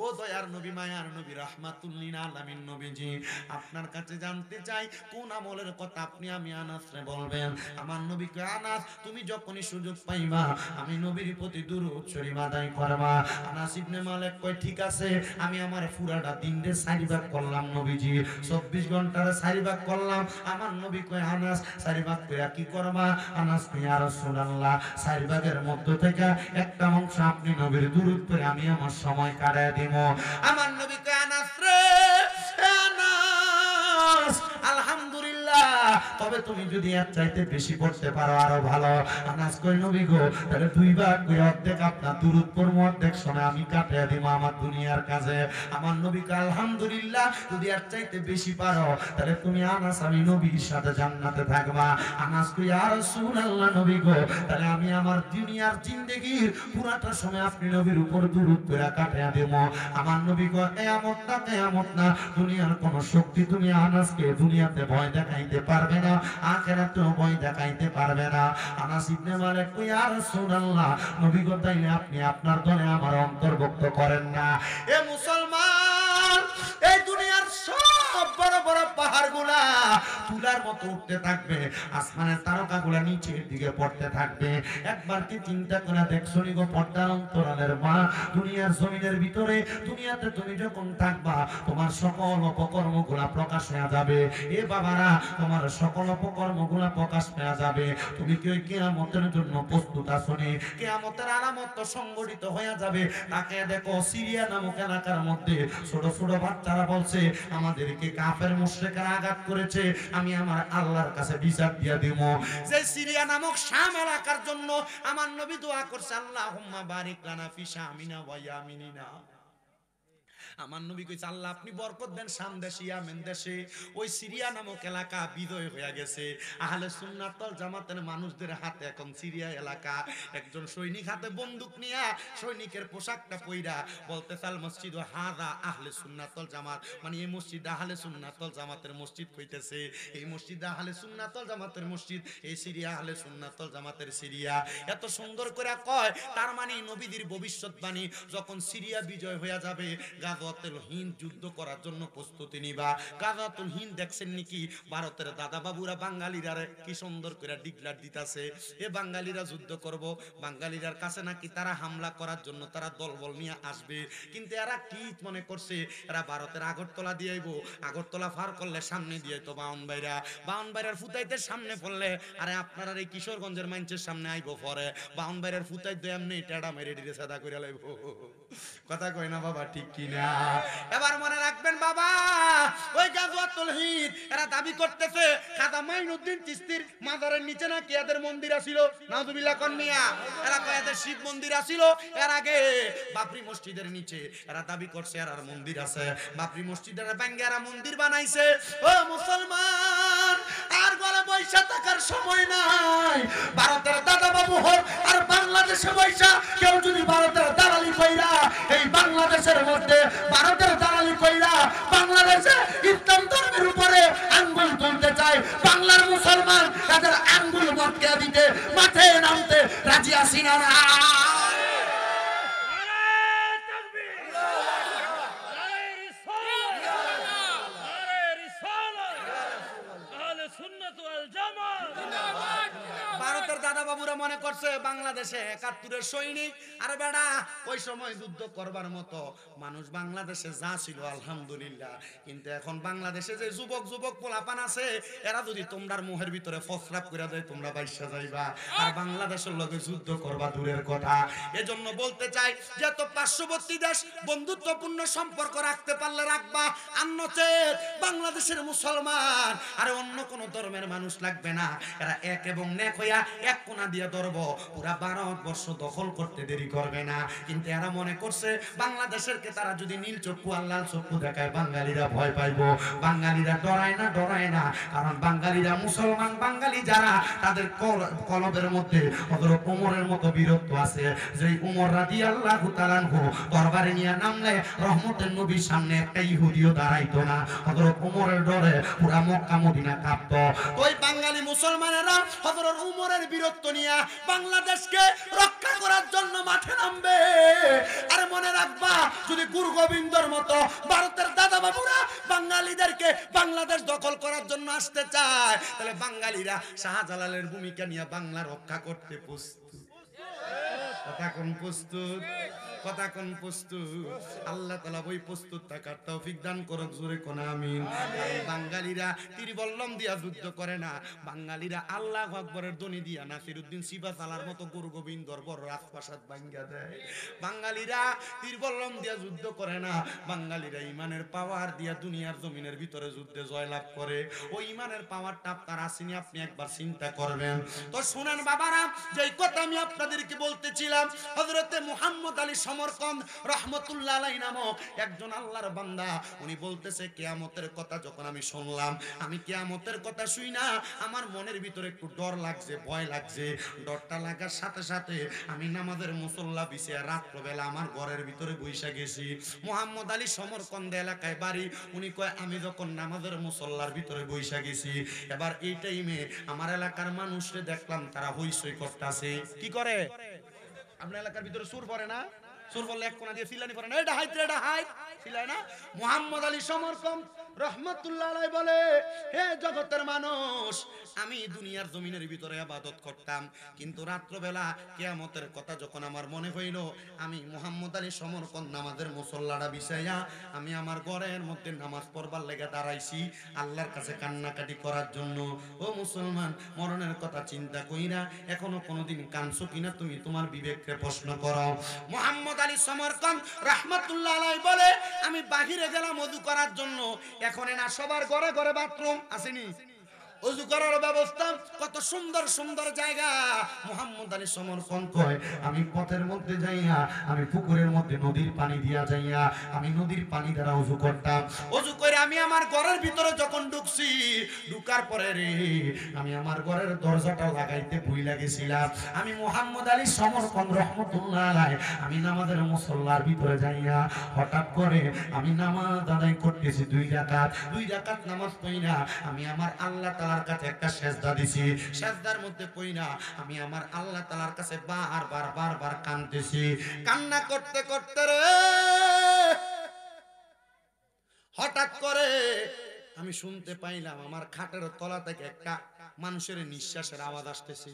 ও দয়ার নবী, মায়ার নবী, রাহমাতুল লিল আলামিন নবীজি, আপনার কাছে জানতে চাই কোন আমলের কথা আপনি আমি আনাসরে বলবেন। আমার নবী কয়, আনাস তুমি যখনই সুযোগ পাইবা আমি নবীর প্রতি দুরূদ শরীফ আদায় করবা। আনাস ইবনে মালিক কয়, ঠিক আছে, আমি আমার পুরাটা দিনরে 4 ভাগ করলাম নবীজি, 24 ঘন্টার 4 ভাগ করলাম। আমার নবী কয়, আনাস 4 ভাগ কইরা কি করবা? আনাস কয়, ইয়া রাসূলুল্লাহ, 4 ভাগের মধ্য থেকে একটা অংশ আপনি নবীর দুরূদ পড়ে আমি আমার সময় কাটায় দিব। আমার নবী কয়, আনাস রে, আনাস আলহামদুলিল্লাহ, তবে তুমি যদি এর চাইতে বেশি পড়তে পারো আরো ভালো। আনাস কই, নবী গো, তাহলে 2 ভাগ করে অর্ধেক আপনার দুরূদ পড়ব, অর্ধেক সময় আমি কাটিয়ে দিব আমার দুনিয়ার কাজে। আমার নবী কয়, আলহামদুলিল্লাহ, যদি এর চাইতে বেশি পারো তাহলে তুমি আনাস আমি নবীর সাথে জান্নাতে থাকবা। আনাস কই, ইয়া রাসূলুল্লাহ, নবী গো, তাহলে আমি আমার দুনিয়ার জিন্দেগীর পুরাটা সময় আপনি নবীর উপর দুরূদ পড়ে কাটিয়ে দেব। আমার নবী কয়, কিয়ামত না, দুনিয়ার কোন শক্তি তুমি আনাসকে দুনিয়াতে ভয় দেখাইতে পারবে না, আখিরাতেও ভয় দেখাইতে পারবে না। আনাস ইবনে মালিক কই, ইয়া রাসূলুল্লাহ, নবী গো, তাইলে আপনি আপনার দলে আমার অন্তর্ভুক্ত করেন না। এ মুসলমান, এই দুনিয়ার সব বড় বড় পাহাড়গুলা তুলার মতো উঠতে থাকবে, আসমানের তারকাগুলা নিচের দিকে পড়তে থাকবে। একবার কি চিন্তা করে দেখছো নি গো পর্দার অন্তরালের মা, দুনিয়ার জমিনের ভিতরে দুনিয়াতে তুমি যখন থাকবা তোমার সকল অপকর্মগুলা প্রকাশ হয়ে যাবে। এ বাবারা, তোমার সকল অপকর্মগুলা প্রকাশ পেয়ে যাবে। তুমি কি ওই কিয়ামতের জন্য প্রস্তুত আছো নি? কিয়ামতের আলামত তো সংগঠিত হয়ে যাবে। তাকে দেখো, সিরিয়া নামক এলাকার মধ্যে ছোট ছোট বাচ্চারা বলছে, আমাদেরকে কাফের মুশরিকরা আঘাত করেছে, আমি আমার আল্লাহর কাছে বিচার দিয়া দেব। যে সিরিয়া নামক শাম এলাকার জন্য আমার নবী দোয়া করছে, আল্লাহুম্মা বারিক লানা ফি শামিনা ওয়া ইয়ামিনিনা। আমার নবী কইছে, আল্লাহ আপনি বরকত দেন শাম দেশে, ইয়ামেন দেশে। ওই সিরিয়া নামক এলাকা বিজয় হয়ে গেছে আহলে সুন্নাত ওয়াল জামাতের মানুষদের হাতে। এখন সিরিয়া এলাকা একজন সৈনিক হাতে বন্দুক নিয়া, সৈনিকের পোশাকটা পইরা বলতে চাল মসজিদ হাযা আহলে সুন্নাত ওয়াল জামাত, মানে এই মসজিদ আহলে সুন্নাত ওয়াল জামাতের মসজিদ কইতেছে। এই মসজিদ আহলে সুন্নাত ওয়াল জামাতের মসজিদ, এই সিরিয়া আহলে সুন্নাত ওয়াল জামাতের সিরিয়া। এত সুন্দর করে কয়, তার মানে নবীদের ভবিষ্যৎবাণী, যখন সিরিয়া বিজয় হয়ে যাবে, গাজওয়াতুল হিন্দ যুদ্ধ করার জন্য প্রস্তুতি নিবা। গাজওয়াতুল হিন্দ দেখছেন নাকি ভারতের দাদা বাবুরা বাঙালিরা কি সুন্দর করে ডিক্লার দিতাছে, এ বাঙালিরা যুদ্ধ করব, বাঙালিরার কাছে নাকি তারা হামলা করার জন্য তারা দলবল নিয়ে আসবে। কিন্তু এরা কি মনে করছে এরা ভারতের আগরতলা দিয়ে আইবো, আগরতলা পার করলে সামনে দিয়ে তো বাউনবাইরার ফুতাইতে সামনে পড়লে আরে আপনারা এই কিশোরগঞ্জের মানুষের সামনে আইবো পরে বাউনবাইরার ফুতাই তো এমনি টেডা মেরে ডিরে সাদা করে লাইবো। কথা কই না বাবা, ঠিক কি না? এবার মনে রাখবেন বাবা, ওই গাজওয়াতুল হিন্দ এরা দাবি করতেছে খাজা মাইনুদ্দিন চিশতির মাজারের নিচে নাকি এদের মন্দির আছিল। নাউজুবিল্লাহ কোন মিয়া, এরা কয় এদের শিব মন্দির আছিল। এর আগে বাবরি মসজিদের নিচে এরা দাবি করছে এর মন্দির আছে। বাবরি মসজিদের ভাঙ্গে এরা মন্দির বানাইছে। ও মুসলমান, আর গলে বৈশা থাকার সময় নাই। ভারতের দাদা বাবু হোক আর বাংলাদেশে বৈশা কেউ যদি ভারতের দালালি কইরা এই বাংলাদেশের মধ্যে ভারতের দালালি কইরা বাংলাদেশে ইসলাম ধর্মের উপরে আঙ্গুল তুলতে চায়, বাংলার মুসলমান তাদের আঙ্গুল মটকে দিতে মাঠে নামতে রাজি আছি না? ভারতের দাদা বাবুরা মনে করছে বাংলাদেশে ৭১-এর সৈনিক আর বেড়া ওই সময় যুদ্ধ করবার মতো মানুষ বাংলাদেশে যা ছিল আলহামদুলিল্লাহ। কিন্তু এখন বাংলাদেশে যে যুবক পোলাপান আছে এরা যদি তোমরার মুহের ভিতরে ফসরাপ করে দেয় তোমরা বাইসা যাইবা, আর বাংলাদেশের লগে যুদ্ধ করবা দূরের কথা। এজন্য বলতে চাই যে তো পার্শ্ববর্তী দেশ বন্ধুত্বপূর্ণ সম্পর্ক রাখতে পারলে রাখবা, আর নচেত বাংলাদেশের মুসলমান আর অন্য কোন ধর্মের মানুষ লাগবে না, এরা এক এবং নেক হইয়া এক কোনা দিয়ে ধরবো, পুরা ভারতবর্ষ দখল করতে দেরি করবে না। কিন্তু এরা মনে করছে বাংলাদেশেরকে তারা যদি নীল চক্ষু আর লাল চক্ষু দেখায় বাঙালিরা ভয় পাইবো। বাঙালিরা ডরায় না, কারণ বাঙালিরা মুসলমান বাঙালি যারা তাদের কলবের মধ্যে হযরত ওমরের মতো বীরত্ব আছে। যে ওমর রাদিয়াল্লাহু তাআলা দরবারে নিয়ে নামলে রহমতের নবীর সামনে একটা ইহুদিও দাঁড়াইতো না, হযরত ওমরের ডরে পুরা মক্কা মদিনা কাঁপতো। ওই বাঙালি মুসলমানেরা হযরত ওমরের বীরত্ব নিয়ে বাংলাদেশকে রক্ষা করার জন্য মাঠে নামবে। আর মনে রাখবা, যদি গুরু গোবিন্দর মতো ভারতের দাদা বাবুরা বাঙালিদেরকে বাংলাদেশ দখল করার জন্য আসতে চায়, তাহলে বাঙালিরা শাহজালালের ভূমিকা নিয়ে বাংলা রক্ষা করতে প্রস্তুত। কথা কোন প্রস্তুত? কথা কোন প্রস্তুত? আল্লাহ তাআলা ওই প্রস্তুত থাকার তৌফিক দান করুক, জোরে কোন আমিন। বাঙালিরা তীরবল্লম দিয়া যুদ্ধ করে না, বাঙালিরা আল্লাহু আকবরের ধ্বনি দিয়া নাসিরউদ্দিন সিপাহসালার মতো গুরু গোবিন্দর বড় রাজপ্রাসাদ ভাঙ্গা দেয়। বাঙালিরা তীরবল্লম দিয়া যুদ্ধ করে না, বাঙালিরা ইমানের পাওয়ার দিয়া দুনিয়ার জমিনের ভিতরে যুদ্ধে জয়লাভ করে। ওই ইমানের পাওয়ারটা আপনার আসেনি, আপনি একবার চিন্তা করবেন। তো শুনেন বাবারা, যেই কথা আমি আপনাদেরকে বলতেছিলাম, হযরতে মুহাম্মদ আলী সমরকন্দ রহমতুল্লাহ আলাইহি নামক একজন আল্লাহর বান্দা, উনি বলতেছে কিয়ামতের কথা যখন আমি শুনলাম, আমি কিয়ামতের কথা শুই না আমার মনের ভিতরে একটু ডর লাগছে, ভয় লাগছে। ডরটা লাগার সাথে সাথে আমি নামাজের মুসল্লা বিছিয়ে রাত্রবেলা আমার ঘরের ভিতরে বইসা গেছি। মুহাম্মদ আলী সমরকন্দ এলাকায় বাড়ি। উনি কয় আমি যখন নামাজের মুসল্লার ভিতরে বইসা গেছি, এবার এই টাইমে আমার এলাকার মানুষরে দেখলাম তারা হইচই করতেছে। কি করে? আপনার এলাকার ভিতরে সুর পড়ে না? সুর বললে এক কোনা দিয়ে সিলানি পড়ে না, এটা হাইত রে, এটা হাইত সিলায় না। মুহাম্মদ আলী সমরকন্দ রহমতুল্লাহ আলাইহি বলে, হে জগতের মানুষ, আমি দুনিয়ার জমিনের ভিতরে ইবাদত করতাম, কিন্তু রাত্রবেলা কিয়ামতের কথা যখন আমার মনে হইল, আমি মুহাম্মদ আলী সমরকন্দ নামাজের মুসল্লাটা বিছাইয়া আমি আমার ঘরের মধ্যে নামাজ পড়বার লেগে দাঁড়াইছি আল্লাহর কাছে কান্নাকাটি করার জন্য। ও মুসলমান, মরণের কথা চিন্তা কইরা এখনো কোনোদিন কাঁদছো কিনা তুমি তোমার বিবেককে প্রশ্ন করো। মুহাম্মদ আলী সমরকন্দ রাহমাতুল্লাহ আলাইহি বলে, আমি বাহিরে গেলাম ওযু করার জন্য। এখন না সবার ঘরে ঘরে বাথরুম আসেনি, ওযু করার ব্যবস্থা, কত সুন্দর সুন্দর জায়গা। মুহাম্মদ আলী সমরকন্দ কয়, আমি পথের মধ্যে যাইয়া, আমি পুকুরের মধ্যে নদীর পানি দিয়া যাইয়া আমি নদীর পানি দ্বারা ওযু করতাম। ওযু করে আমি আমার ঘরের ভিতরে যখন ঢুকছি, ঢুকার পরে রে আমি আমার ঘরের দরজাটা লাগাইতে ভুইলা গেছিলাম। আমি মুহাম্মদ আলী সমরকন্দ রহমতুল্লাহ আলাইহি আমি নামাজের মুসল্লার ভিতরে যাইয়া হঠাৎ করে আমি নামাজ আদায় করতেছি 2 রাকাত নামাজ পড়িনা আমি আমার আল্লাহ তাআলার কাছে একটা সেজদা দিছি। সেজদার মধ্যে পড়িনা আমি আমার আল্লাহ তাআলার কাছে বারবার কাঁদতেছি। কান্না করতে করতে রে হঠাৎ করে আমি শুনতে পাইলাম আমার খাটের তলা থেকে একটা মানুষের নিঃশ্বাসের আওয়াজ আসতেছে।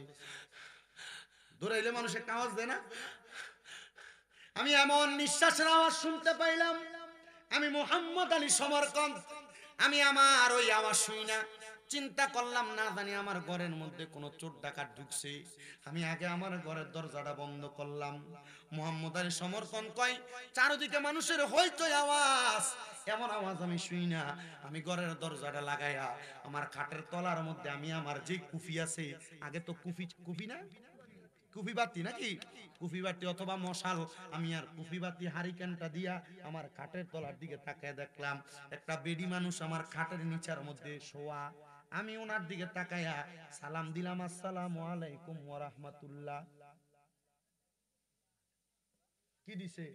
দৌড়াইলে মানুষ একটা আওয়াজ দেয় না? আমি এমন নিঃশ্বাসের আওয়াজ শুনতে পাইলাম। আমি মোহাম্মদ আলী সমরকন্দ, আমি আমার ওই আওয়াজ শুই না, চিন্তা করলাম না জানি আমার ঘরের মধ্যে কোনো চোর ডাকাত ঢুকছে। আমি আগে আমার ঘরের দরজাটা বন্ধ করলাম। মোহাম্মদ আলী সমরকন্দ কয়, চারদিকে মানুষের হইচই আওয়াজ, এমন আওয়াজ আমি শুই না। আমি ঘরের দরজাটা লাগাইয়া আমার খাটের তলার মধ্যে আমি আমার যে কুফি আছে, আগে তো কুফি না, কুফি বাতি নাকি, কুফি বাতি অথবা মশাল, আমি আর কুফি বাতি হারিকেনটা দিয়া আমার খাটের তলার দিকে তাকায় দেখলাম একটা বেডি মানুষ আমার খাটের নিচার মধ্যে শোয়া। আমি ওনার দিকে তাকায়া সালাম দিলাম, আসসালামু আলাইকুম ওয়া রাহমাতুল্লাহ। কি দিছে?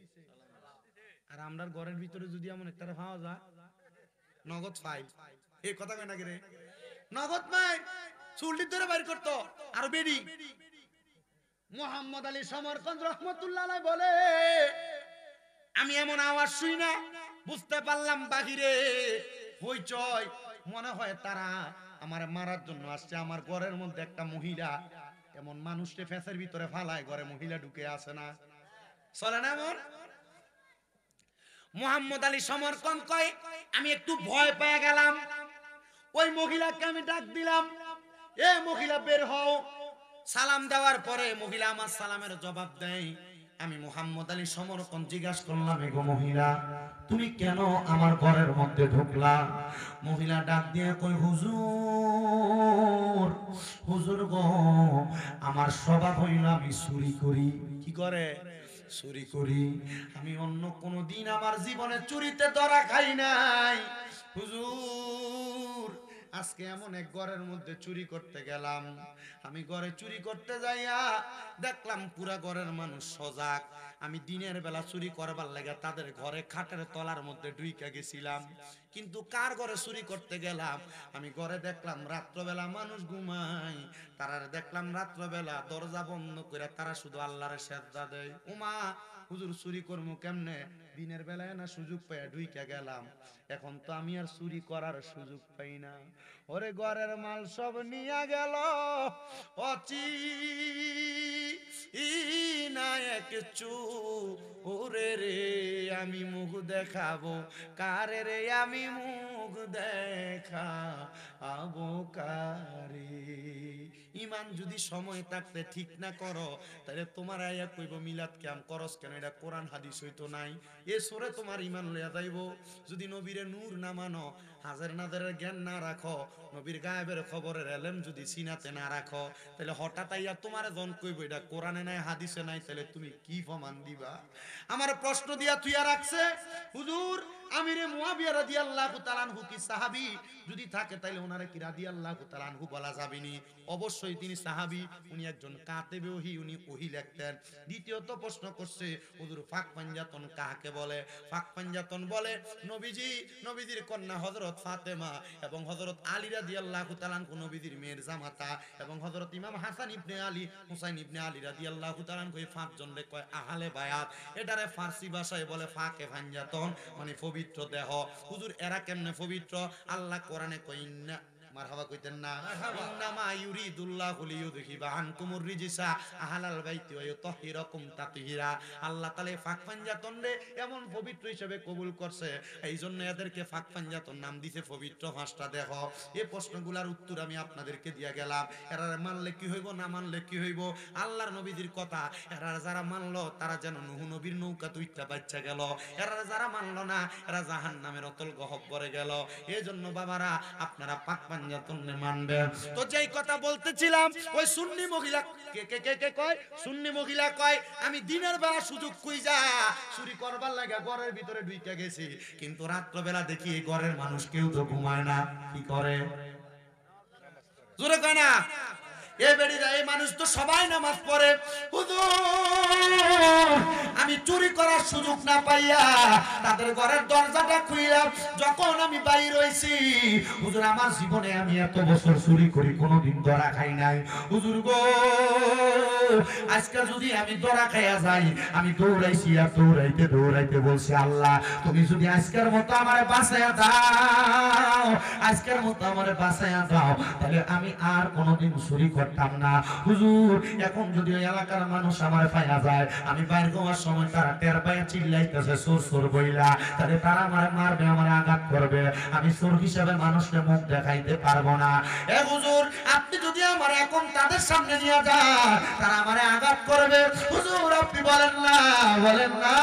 আর আমরার ঘরের ভিতরে যদি এমন একটা পাওয়া যায়, নগদ পাই, এই কথা কয় নাকি রে, নগদ পাই, চুলটি ধরে বাইর করতো আর বেডি। মোহাম্মদ আলী সমরকন্দ রহমতুল্লাহ আলাইহি বলে, আমি এমন আওয়াজ শুই না। বুঝতে পারলাম বাহিরে হইচই, মনে হয় তারা আমার মারার জন্য আসছে। আমার ঘরের মধ্যে একটা মহিলা, এমন মানুষকে ফেসের ভিতরে ফালায়, ঘরে মহিলা ঢুকে আসে না, চলে না এমন। মোহাম্মদ আলী সমরকন্দ কয়, আমি একটু ভয় পেয়ে গেলাম। ওই মহিলাকে আমি ডাক দিলাম, এ মহিলা বের হও। সালাম দেওয়ার পরে মহিলা আমার সালামের জবাব দেয়। আমি মোহাম্মদ আলী সমরকন্দ জিজ্ঞাসা করলাম, এগো মহিলা, তুমি কেন আমার ঘরের মধ্যে ঢুকলা? মহিলা ডাক দিয়ে কই, হুজুর, হুজুর গো, আমার স্বভাব হইল আমি চুরি করি। কি করে? চুরি করি। আমি অন্য কোন দিন আমার জীবনে চুরিতে ধরা খাই নাই হুজুর। আজকে এমন এক ঘরের মধ্যে চুরি করতে গেলাম। আমি ঘরে চুরি করতে যাইয়া দেখলাম পুরা ঘরের মানুষ সজাগ। আমি দিনের বেলা চুরি করবার লাগে তাদের ঘরে খাটের তলার মধ্যে ঢুইকা গেছিলাম, কিন্তু কার ঘরে চুরি করতে গেলাম? আমি ঘরে দেখলাম রাত্রবেলা মানুষ ঘুমায়, তারা দেখলাম রাত্রবেলা দরজা বন্ধ করে তারা শুধু আল্লাহর সেজদা দেয়। উমা হুজুর, চুরি করবো কেমনে? দিনের বেলায় না সুযোগ পাইয়া ঢুইকা গেলাম, এখন তো আমি আর চুরি করার সুযোগ পাই না। ওরে ঘরের মাল সব নিয়া গেল, অচি না এক চোরে রে, আমি মুখ দেখাবো কারে রে, আমি মুখ দেখাবো কারে। ইমান যদি সময় থাকতে ঠিক না করো, তাহলে তোমার আয়া কইব মিলাদ ক্যাম করস কেন, এটা কোরআন হাদিস হইতো নাই। এ সরে তোমার ইমান লইয়া যাইব। যদি নবীরে নূর না মানো, হাজার নাজারের জ্ঞান না রাখো, নবীর গায়েবের খবরের এলেম যদি সিনাতে না রাখো, তাহলে হঠাৎ আইয়া তোমার জন কইব এটা কোরআনে নাই হাদিসে নাই, তাহলে তুমি কি প্রমাণ দিবা? আমার প্রশ্ন দিয়া তুইয়া রাখছে, হুজুর আমিরে মুয়াবিয়া রাদিয়াল্লাহু তাআলা আনহু কি সাহাবী? যদি থাকে তাইলে ওনারে কি রাদিয়াল্লাহু তাআলা আনহু বলা যাবে নি? অবশ্যই তিনি সাহাবী, উনি একজন কাতেবে ওহী, উনি ওহী লিখতেন। দ্বিতীয়ত প্রশ্ন করছে, হুজুর ফাক পাঞ্জাতন কাকে বলে? ফাক পাঞ্জাতন বলে নবীজি, নবীজির কন্যা হযরত ফাতেমা এবং হযরত আলী রাদিয়াল্লাহু তাআলা আনহু নবীজির মেয়ের জামাতা, এবং হযরত ইমাম হাসান ইবনে আলী, হুসাইন ইবনে আলী রাদিয়াল্লাহু তাআলা আনহু, এই পাঁচজন রে কয় আহলে বায়াত। এটারে ফার্সি ভাষায় বলে ফাকে পাঞ্জাতন, মানে পবিত্র দেহ। হুজুর এরা কেমনে পবিত্র? আল্লাহ কোরআনে কয়, ইন্না মারহাবা কইতেন না, ইন্নামা ইউরিদুল্লাহু লিইউযহিবা আনকুমুর রিজসা আহলাল বাইতি ওয়া ইউতাহিরাকুম তাতহীরা। আল্লাহ তাআলা ফাক পাঞ্জাতন রে এমন পবিত্র হিসেবে কবুল করছে, এইজন্য এদেরকে ফাক পাঞ্জাতন নাম দিয়েছে পবিত্র পাঁচটা দেহ। এই প্রশ্নগুলোর উত্তর আমি আপনাদেরকে দিয়া গেলাম। এরা মানলে কি হইব, না মানলে কি হইব? আল্লাহর নবীজির কথা এরা যারা মানলো তারা যেন নূহ নবীর নৌকা দুইটা বাচ্চা গেল, এরা যারা মানলো না এরা জাহান্নামের অতল গহ্বরে গেল। এজন্য বাবারা আপনারা পাক পাঞ্জাতন মানবেন। তো যেই কথা বলতেছিলাম, ওই সুন্নি মহিলা কে কয়, সুন্নি মহিলা কয়, আমি দিনের বেলা সুযোগ খুঁজা চুরি করবার লাগা ঘরের ভিতরে ঢুইকা গেছি, কিন্তু রাত্রবেলা দেখি এই ঘরের মানুষ কেউ তো ঘুমায় না। কি করে? জোরে কয় না? এই বেড়িরা এই মানুষ তো সবাই নামাজ পড়ে, হুজুর আমি চুরি করার সুযোগ না পাইয়া তাদের ঘরের দরজাটা খুইলাম, যখন আমি বাইর হইছি হুজুর আমার জীবনে আমি এত বছর চুরি করি কোনোদিন ধরা খাই নাই। হুজুর গো আজকে যদি আমি ধরা খাইয়া যাই, আমি দৌড়াইছি আর দৌড়াইতে দৌড়াইতে বলছি আল্লাহ তুমি যদি আজকের মতো আমারে বাঁচাইয়া দাও, আজকের মতো আমারে বাঁচাইয়া দাও, তাহলে আমি আর কোনোদিন চুরি করতাম না। হুজুর এখন যদি ওই এলাকার মানুষ আমার পাইয়া যায়, আমি বাইর হওয়ার সময় তারা টের পাইয়া চিল্লাইতেছে চোর চোর বইলা, তাহলে তারা আমার মারবে, আমার আঘাত করবে, আমি চোর হিসাবে মানুষকে মুখ দেখাইতে পারবো না। এ হুজুর আপনি যদি আমার এখন তাদের সামনে নিয়ে যান, তারা আমারে আঘাত করবে। হুজুর আপনি বলেন না, বলেন না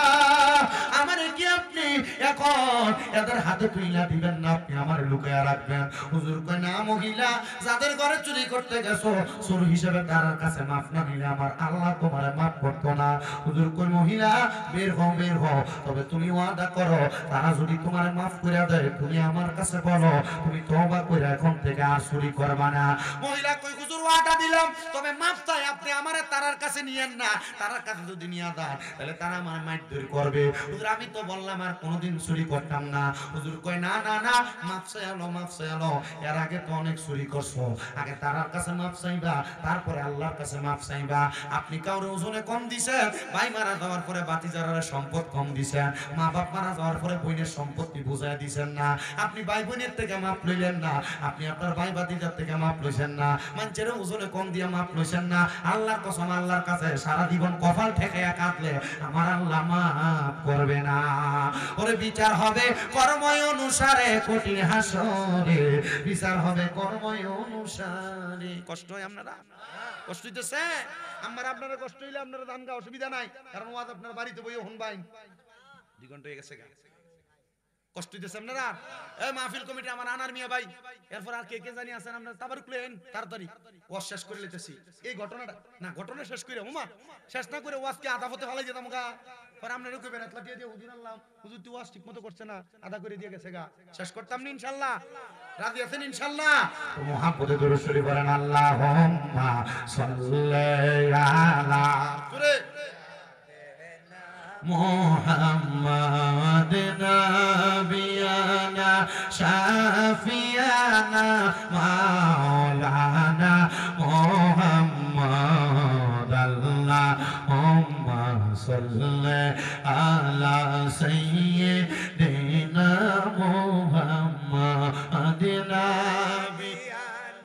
আমারে কি আপনি এখন এদের হাতে তুইলা দিবেন না, আপনি আমারে লুকায়া রাখবেন? হুজুর কয় না, মহিলা যাদের ঘরে চুরি করতে গেছো চোর হিসেবে তার কাছে মাফ না নিলে আমার আল্লাহ তোমারে মাফ করতো না। হুজুর কয় মহিলা বের হও, বের হও, তবে তুমি ওয়াদা করো তারা যদি তোমারে মাফ করে দেয় তুমি আমার কাছে বলো তুমি তওবা করে এখন থেকে আর চুরি করবা না। মহিলা কই হুজুর ওয়াদা দিলাম, তবে মাফ চাই আপনি আমারে তারার কাছে নিয়েন না, তারার কাছে যদি নিয়ে দেন তাহলে তারা আমার মারধর করবে। হুজুর আমি তো বললাম আর কোনোদিন চুরি করতাম না। হুজুর কয় না না না মাফ চাইলো, মাফ চাইলো, এর আগে তো অনেক চুরি করছো, আগে তারার কাছে মাফ চাইবা তারপরে আল্লাহর কাছে মাফ চাইবা। আপনি কাউরে ওজনে কম দিছেন, ভাই মারা যাওয়ার পরে বাতিজারের সম্পদ কম দিছেন, মা বাপ মারা যাওয়ার পরে বোনের সম্পত্তি বুঝাই দিছেন না, আপনি ভাই বোনের থেকে মাপ লইলেন না, আপনি আপনার ভাই বাতিজার থেকে মাপ লইছেন না, মানুষের ওজনে কম দিয়ে মাপ লইছেন না। আল্লাহর কসম আল্লাহর কাছে সারা জীবন কপাল থেকে কাঁদলে আমার আল্লাহ মাফ করবে না। ওরে বিচার হবে কর্ময় অনুসারে, কঠিন হাসরে বিচার হবে কর্ময় অনুসারে। কষ্ট হয় আপনারা? কষ্ট হইতেছে আমার? আপনারা কষ্ট হইলে আপনারা দান গা, অসুবিধা নাই, কারণ ওয়াজ আপনার বাড়িতে বইও শুনবাই। 2 ঘন্টা হয়ে গেছে গা, কষ্ট হইতেছে আপনারা? এই মাহফিল কমিটি আমার আনার মিয়া ভাই, এরপর আর কে কে জানি আছেন আপনারা তাবারুক লইেন তাড়াতাড়ি ওয়াজ শেষ করে লইতেছি। এই ঘটনাটা না, ঘটনা শেষ করে ওমা শেষ না করে ওয়াজকে আধা পথে ফেলাই যেতাম গা, পরে আপনারা কইবেন এতলা দিয়ে হুজুর আল্লাহ হুজুর তুই ওয়াজ ঠিকমতো করছে না, আধা করে দিয়ে গেছে গা, শেষ করতাম না ইনশাআল্লাহ। রাজি আছেন ইনশাআল্লাহ? তো মুহাম্মদে দরুদ শরীফ পড়েন আল্লাহুম্মা সাল্লি আলা মুহাম্মাদ নাবিয়ানা শাফিয়ানা মাওলানা মুহাম্মদ আল্লাহুম্মা সাল্লি আলা সাইয়্যিদিনা মুহাম্মাদ নাবিয়ানা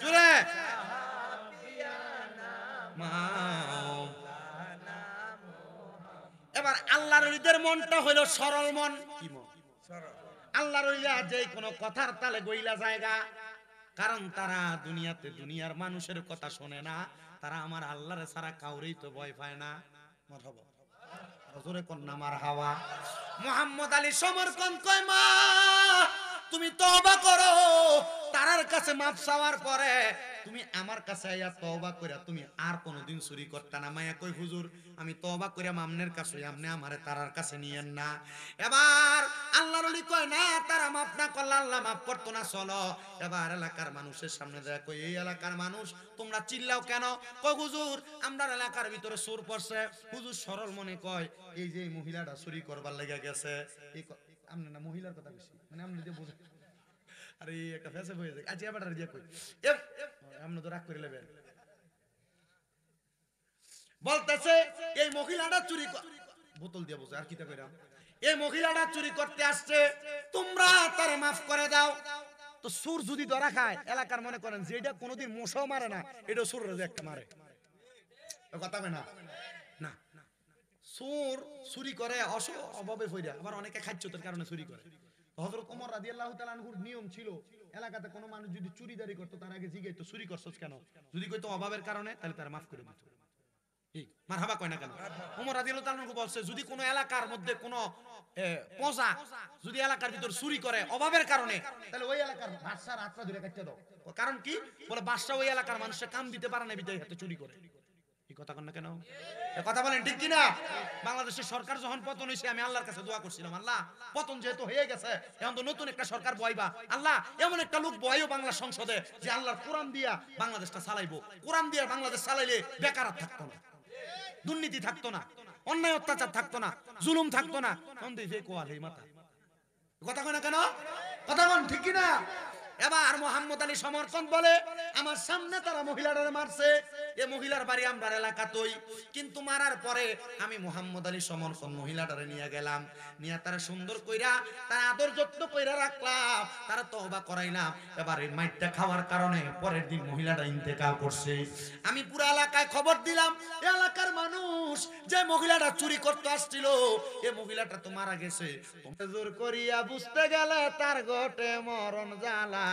জুরে এবার আল্লাহর ওলিদের মনটা হইল সরল মন। কি মন? আল্লাহর ওলিরা যে কোনো কথার তালে গইলা জায়গা, কারণ তারা দুনিয়াতে দুনিয়ার মানুষের কথা শোনে না, তারা আমার আল্লাহর ছাড়া কাউরেই তো ভয় পায় না। মারহাবা হুজুরে কন্না মারহাবা। মুহাম্মদ আলী সমরকন্দ কয় মা তুমি তওবা করো, তারার কাছে মাফ চাওয়ার পরে তুমি আমার কাছে আইয়া তওবা কইরা তুমি আর কোনোদিন চুরি করতে না। মায়া কই হুজুর আমি তওবা কইরা মামনের কাছে, আপনি আমারে তারার কাছে নিয়েন না। এবার আল্লাহর ওলি কয় না তারা মাফ না করলে আল্লাহ মাফ করতো না, চলো এবার এলাকার মানুষের সামনে যায়। কই এই এলাকার মানুষ তোমরা চিল্লাও কেন? কই হুজুর আমরা এলাকার ভিতরে চোর পড়ছে। হুজুর সরল মনে কয় এই যে মহিলাটা চুরি করবার লেগে গেছে, এই আপনি না মহিলার কথা বেশি মানে আপনি যে বুঝেন আরে একটা ফেসে হয়ে যায়। আচ্ছা এবার দিয়ে কই আপনি তো রাগ করে নেবেন। বলতেছে এই মহিলাটা চুরি বোতল দিয়ে বসে আর কিটা কইরাম, এই মহিলাটা চুরি করতে আসছে, তোমরা তার মাফ করে দাও। তো সুর যদি ধরা খায় এলাকার মনে করেন যে এটা কোনোদিন মশাও মারে না, এটা সুর একটা মারে, কথা কয় না? না সুর চুরি করে অভাবে ফইরা, আবার অনেকে খাচ্ছতের কারণে চুরি করে। হযরত ওমর রাদিয়াল্লাহু তাআলা আনহুর নিয়ম ছিল এলাকাতে কোনো মানুষ যদি চুরিদারি করতো তার আগে জিজ্ঞাসা চুরি করছস কেন, যদি কইতো অভাবের কারণে তাহলে তার মাফ করে দিত। ঠিক মারহাবা কয় না কেন? ওমর রাদিয়াল্লাহু তাআলা আনহু বলছে যদি কোনো এলাকার মধ্যে কোনো পজা যদি এলাকার ভিতর চুরি করে অভাবের কারণে, তাহলে ওই এলাকার বাদশার হাতটা ধরে কাটতে দাও। কারণ কি? বলে বাদশা ওই এলাকার মানুষে কাম দিতে পারে না বিদায় হাতে চুরি করে। কথা কন না কেন? কথা বলেন ঠিক কিনা? বাংলাদেশের সরকার যখন পতন হয়েছে আমি আল্লাহর কাছে দোয়া করছিলাম, আল্লাহ পতন যেহেতু হয়ে গেছে এখন তো নতুন একটা সরকার বয়বা, আল্লাহ এমন একটা লোক বয়ও বাংলা সংসদে যে আল্লাহর কোরআন দিয়া বাংলাদেশটা চালাইবো। কোরআন দিয়া বাংলাদেশ চালাইলে বেকার থাকতো না, দুর্নীতি থাকতো না, অন্যায় অত্যাচার থাকতো না, জুলুম থাকতো না। মাথা কথা কয় না কেন? কথা বল ঠিক কিনা? এবার মোহাম্মদ আলী সমর্থন বলে আমার সামনে তারা মহিলাটারে মারছে, এ মহিলার বাড়ি আমরা এলাকাতেই, কিন্তু মারার পরে আমি মোহাম্মদ আলী সমর্থন মহিলাটারে নিয়ে গেলাম, নিয়ে তারা সুন্দর কইরা তার আদর যত্ন কইরা রাখলাম, তারা তওবা করাইলাম। এবার এই মাইটটা খাওয়ার কারণে পরের দিন মহিলাটা ইন্তেকাল করছে। আমি পুরো এলাকায় খবর দিলাম, এলাকার মানুষ যে মহিলাটা চুরি করতে আসছিল এ মহিলাটা তো মারা গেছে। জোর করিয়া বুঝতে গেলে তার গোটে মরণ জ্বালা,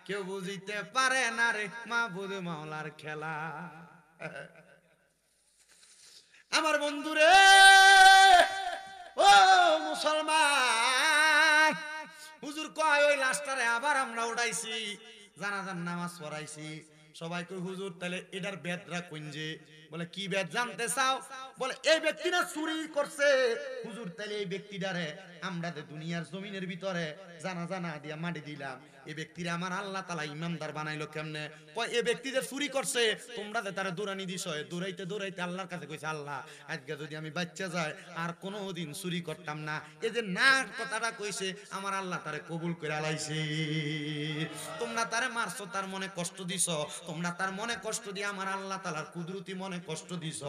কেউ বুঝিতে পারে না রে মাহবুব মাওলার খেলা। আমার বন্ধুরে ও মুসলমান, হুজুর কয় ওই লাশটারে আবার আমরা উঠাইছি, জানাজার নামাজ পড়াইছি। সবাই কই হুজুর তাহলে এটার বেদরা কোনজে? বলে কি বেদ জানতে চাও? বলে এই ব্যক্তিটা চুরি করছে। হুজুর তাহলে এই ব্যক্তিটারে আমরা দুনিয়ার জমিনের ভিতরে জানাজা না দিয়া মাটি দিলাম, এই ব্যক্তিরা আমার আল্লাহ তাআলা ইমানদার বানাইলো কেমনে? কয় এই ব্যক্তি যে চুরি করছে তোমরা যে তারে দৌড়ানি দিছ, দৌড়াইতে দৌড়াইতে আল্লাহর কাছে কইছে আল্লাহ আজকে যদি আমি বাচ্চা যায় আর কোনোদিন চুরি করতাম না। এই যে না কথাটা কইছে আমার আল্লাহ তারে কবুল করে আলাইছে। তোমরা তারে মারছো, তার মনে কষ্ট দিছ, তোমরা তার মনে কষ্ট দিয়ে আমার আল্লাহ তাআলার কুদরতি মনে কষ্ট দিছ।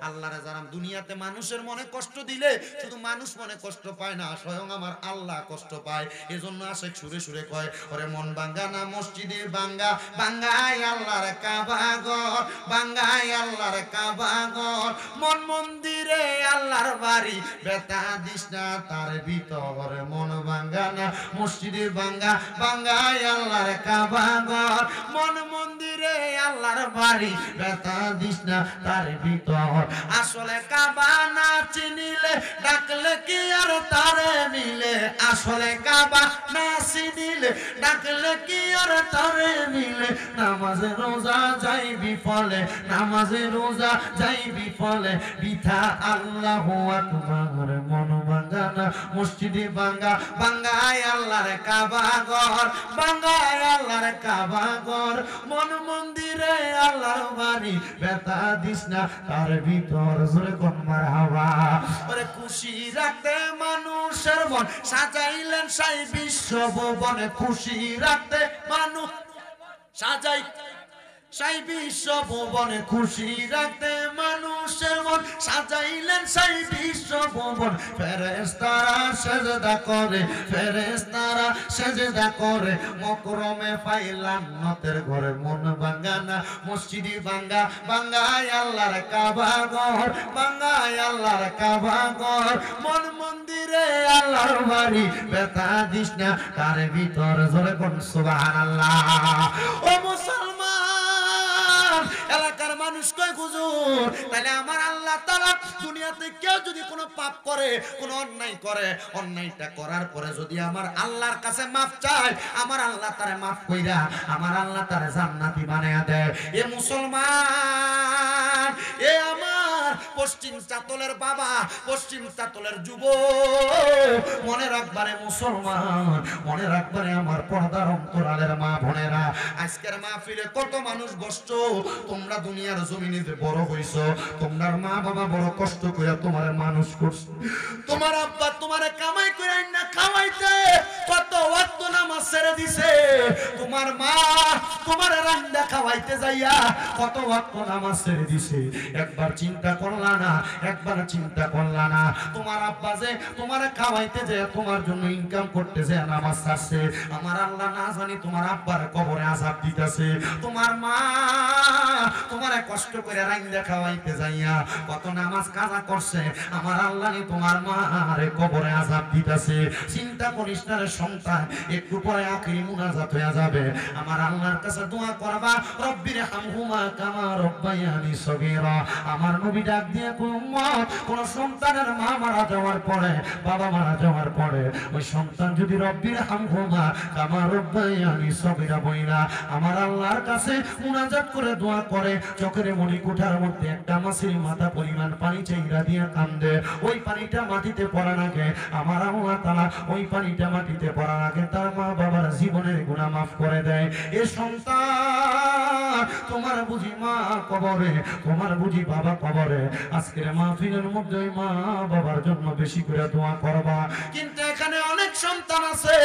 আল্লাহরে যারা দুনিয়াতে মানুষের মনে কষ্ট দিলে শুধু মানুষ মনে কষ্ট পায় না, স্বয়ং আমার আল্লাহ কষ্ট পায়। এজন্য আশেক সুরে সুরে কয় ওরে মন ভাঙ্গা না মসজিদের ভাঙ্গা, ভাঙ্গায় আল্লাহর কাবা ঘর, ভাঙ্গায় আল্লাহর কাবা ঘর, মন মন্দিরে আল্লাহর বাড়ি, বেতা দিস না তার ভিতর। মন ভাঙ্গা না মসজিদের ভাঙ্গা, ভাঙ্গায় আল্লাহর কাবা ঘর, মন মন্দিরে আল্লাহর বাড়ি, বেতা দিস না তার ভিতর। আসলে কাবা না চিনিলে ডাকলে কি আর তারে মিলে, আসলে কাবা না চিনিলে ডাকলে কি আর তারে মিলে। নামাজে রোজা যাই বিফলে, নামাজে রোজা যাই বিফলে, বিথা আল্লাহু আকবার। মন ভাঙ্গা না মসজিদে ভাঙ্গা, ভাঙ্গায় আল্লাহর কাবা ঘর, ভাঙ্গায় আল্লাহর কাবা ঘর, মন মন্দিরে আল্লাহর বাড়ি, বেতা দিস না তার ভিতর। জোরে কোন মারহাবা। ওরে খুশি রাখতে মানুষের মন সাজাইলেন সাই বিশ্ব ভুবনে, খুশি রাখতে মানুষ সাজাই সাই বিশ্ব ভুবনে, খুশি রাখতে মানুষের মন সাজাইলেন সাই বিশ্ব ভুবন। ফেরেশতারা সেজদা করে, ফেরেশতারা সেজদা করে, মকরমে পাইলাম নতের ঘরে। মন ভাঙ্গা না মসজিদে ভাঙ্গা, ভাঙ্গায় আল্লাহর কাবা ঘর, ভাঙ্গায় আল্লাহর কাবা ঘর, মন মন্দিরে আল্লাহর বাড়ি, বেতা দিস না তার ভিতর। জোরে কোন সুবহানাল্লাহ। ও মুসলমান, এলাকার মানুষ কয় হুজুর তাহলে আমার আল্লাহ তাআলা দুনিয়াতে কেউ যদি কোনো পাপ করে, কোনো অন্যায় করে, অন্যায়টা করার পরে যদি আমার আল্লাহর কাছে মাফ চায়, আমার আল্লাহ তারে মাফ কইরা আমার আল্লাহ তারে জান্নাতি বানায়া দেয়। এ মুসলমান, এ আমার পশ্চিম চাতলের বাবা, পশ্চিম চাতলের যুবক, মনে রাখবারে মুসলমান, মনে রাখবারে আমার পর্দার অন্তরালের মা বোনেরা। আজকের মাহফিলে কত মানুষ বসছো, তোমরা দুনিয়ার জমিনে যে বড় হইছো, তোমার মা বাবা বড় কষ্ট করে তোমার মানুষ করছে, তোমার আব্বা তোমারে কামাই করে না খাওয়াইতে কত ওয়াক্ত নামাজ ছেড়ে দিছে, তোমার মা তোমার রান্না খাওয়াইতে যাইয়া কত ওয়াক্ত নামাজ ছেড়ে দিছে। একবার চিন্তা করলা না, একবার চিন্তা করলা না, তোমার আব্বা যে তোমার খাওয়াইতে যায় তোমার জন্য ইনকাম করতে যায় নামাজ ছাড়ছে, আমার আল্লাহ না জানি তোমার আব্বার কবরে আযাব দিতেছে। তোমার মা তোমার কষ্ট করে রান্না খাওয়াইতে যাইয়া কত নামাজ কাজা করছে, আমার আল্লাহ নি তোমার মা আরে কবরে আযাব দিতেছে। চিন্তা করিস না রে সন্তান, একটু পরে আখিরি মুনাজাত হয়ে যাবে, আমার আল্লাহর কাছে দোয়া করবা, রব্বির হামহুমা কামা রব্বায়ানি সগীরা। আমার নবী ডাক দিয়ে কোন সন্তানের মা মারা যাওয়ার পরে, বাবা মারা যাওয়ার পরে ওই সন্তান যদি রব্বির হামহুমা কামা রব্বায়ানি সগীরা বইলা আমার আল্লাহর কাছে মুনাজাত করে দোয়া করে, চোখের মণিকুঠার মধ্যে একটা মাছের মাথা পরিমাণ পানি চাইরা দিয়ে কান্দে, ওই পানিটা মাটিতে পড়ার আগে আমার আল্লাহ তাআলা ওই পানিটা মাটিতে পড়ার আগে তার মা বাবার জীবনের গুনাহ মাফ করে দেয়। এ সন্তান, তোমার বুঝি মা কবরে, তোমার বুঝি বাবা কবরে, আজকের মাহফিলের মধ্যে ওই মা বাবার জন্য বেশি করে দোয়া করবা। কিন্তু এখানে অনেক সন্তান আছে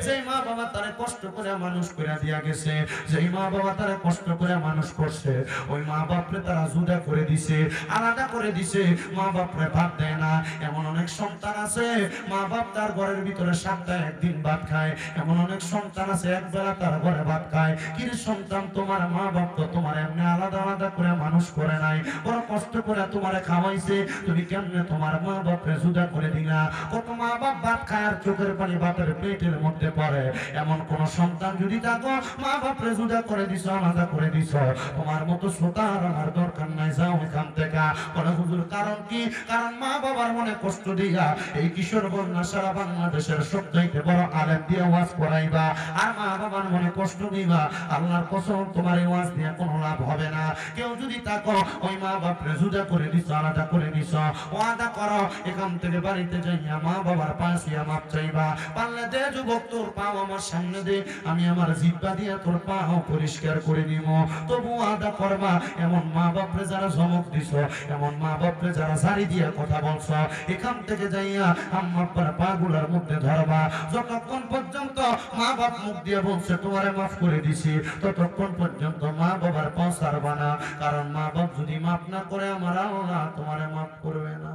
যেই মা বাবা তারা কষ্ট করে মানুষ করে দিয়া গেছে, যেই মা বাবা তারা কষ্ট করে মানুষ করছে, ওই মা বাপরে তারা জুদা করে দিছে, আলাদা করে দিছে, মা বাপরে ভাত দেয় না। এমন অনেক সন্তান আছে মা বাপ তার ঘরের ভিতরে সপ্তাহে একদিন ভাত খায়, এমন অনেক সন্তান আছে একবেলা তার ঘরে ভাত খায়। কিন্তু সন্তান, তোমার মা বাপ তো তোমার এমনি আলাদা আলাদা করে মানুষ করে নাই, ওরা কষ্ট করে তোমারে খাওয়াইছে, তুমি কেমনে তোমার মা বাপরে জুদা করে দিলা? কত মা বাপ ভাত খায় আর চোখের পানি বাপের পেটের মধ্যে পড়ে। এমন কোন সন্তান যদি থাকো মা বাপরে জুদা করে দিছো, আলাদা করে দিছো, তোমার মতো শ্রোতার আমার দরকার নাই, যাও এখান থেকে। বলে হুজুর কারণ কি? কারণ মা বাবার মনে কষ্ট দিয়া এই কিশোরগঞ্জ না সারা বাংলাদেশের সবচাইতে বড় আলেম দিয়ে ওয়াজ করাইবা, আর মা বাবার মনে কষ্ট দিবা। আল্লাহর কসম, তোমার এই ওয়াজ দিয়ে কোনো লাভ হবে না। কেউ যদি থাকো ওই মা বাপরে জুদা করে দিছো, আলাদা করে দিছো, ওয়াদা করো এখান থেকে বাড়িতে যাইয়া মা বাবার পাশে মাপ চাইবা। পারলে দে যুবক, তোর পাও আমার সামনে দে, আমি আমার জিহ্বা দিয়ে তোর পাও পরিষ্কার করে দিব। তবু ওয়াদা করবা, এমন মা বাপরে যারা ধমক দিছো, এমন মা বাপরে যারা ঝাড়ি দিয়ে কথা বলছো, এখান থেকে যাইয়া আম্মা আব্বার পা গুলার মধ্যে ধরবা। যতক্ষণ পর্যন্ত মা বাপ মুখ দিয়ে বলছে তোমারে মাফ করে দিছি, ততক্ষণ পর্যন্ত মা বাবার পা ছাড়বা না। কারণ মা বাপ যদি মাফ না করে আমার আল্লাহ তোমারে মাফ করবে না।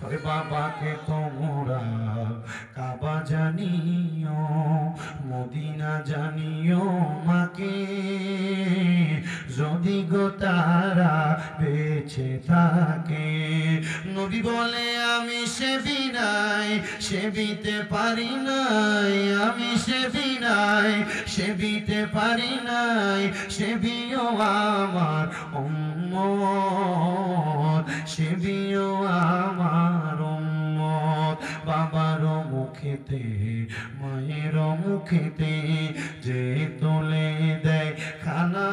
ওরে বাবাকে তোমরা কাবা জানিও, মদিনা জানিও, মাকে যদি গো তারা বেঁচে থাকে। নবী বলে আমি সেবি নাই, সেবিতে পারি নাই, আমি সেবি নাই, সেবিতে পারি নাই, সেবিও আমার উম্মত, সেবিও আমার উম্মত। বাবার মুখেতে মায়ের মুখেতে যে তোলে দেয় খানা,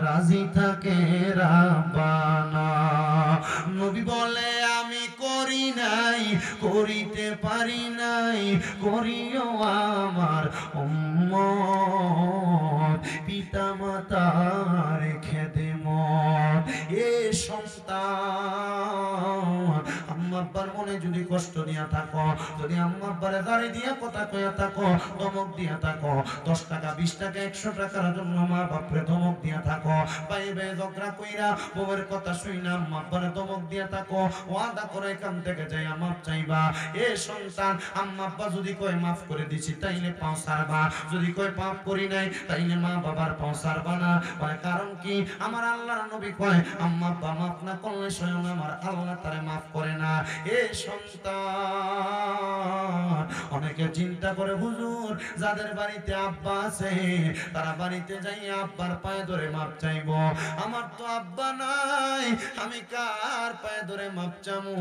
রাজি থাকে রাব্বানা। নবী বলে আমি করি নাই, করিতে পারি নাই, করিও আমার উম্মত, পিতা মাতার খেদমত। এ সন্তান, আম্মা আব্বার মনে যদি কষ্ট দিয়া থাকো, যদি আম্মা আব্বারে গাড়ি দিয়া কথা কইয়া থাকো, ধমক দিয়া থাকো, 10 টাকা 20 টাকা 100 টাকার জন্য মা বাপরে ধমক দিয়া থাকো, পাইবে ঝগড়া কইরা বউয়ের কথা শুইনা আম্মা আব্বারে ধমক দিয়া থাকো, ওয়াদা করে এখান থেকে যাইয়া মাফ চাইবা। এ সন্তান, আম্মা আব্বা যদি কয় মাফ করে দিছি তাইলে পাও ছাড়বা, যদি কয় পাপ করি নাই তাইলে মা বাবার পাও ছাড়বা না। বলে কারণ কি? আমার আল্লাহর নবী কয় আম্মা আব্বা মাফ না করলে স্বয়ং আমার আল্লাহ তারে মাফ করে না। এ সন্তান, অনেকে চিন্তা করে হুজুর যাদের বাড়িতে আব্বা আছে তারা বাড়িতে যাইয়া আব্বার পায়ে ধরে মাপ চাইবো, আমার তো আব্বা নাই, আমি কার পায়ে ধরে মাপ চামু?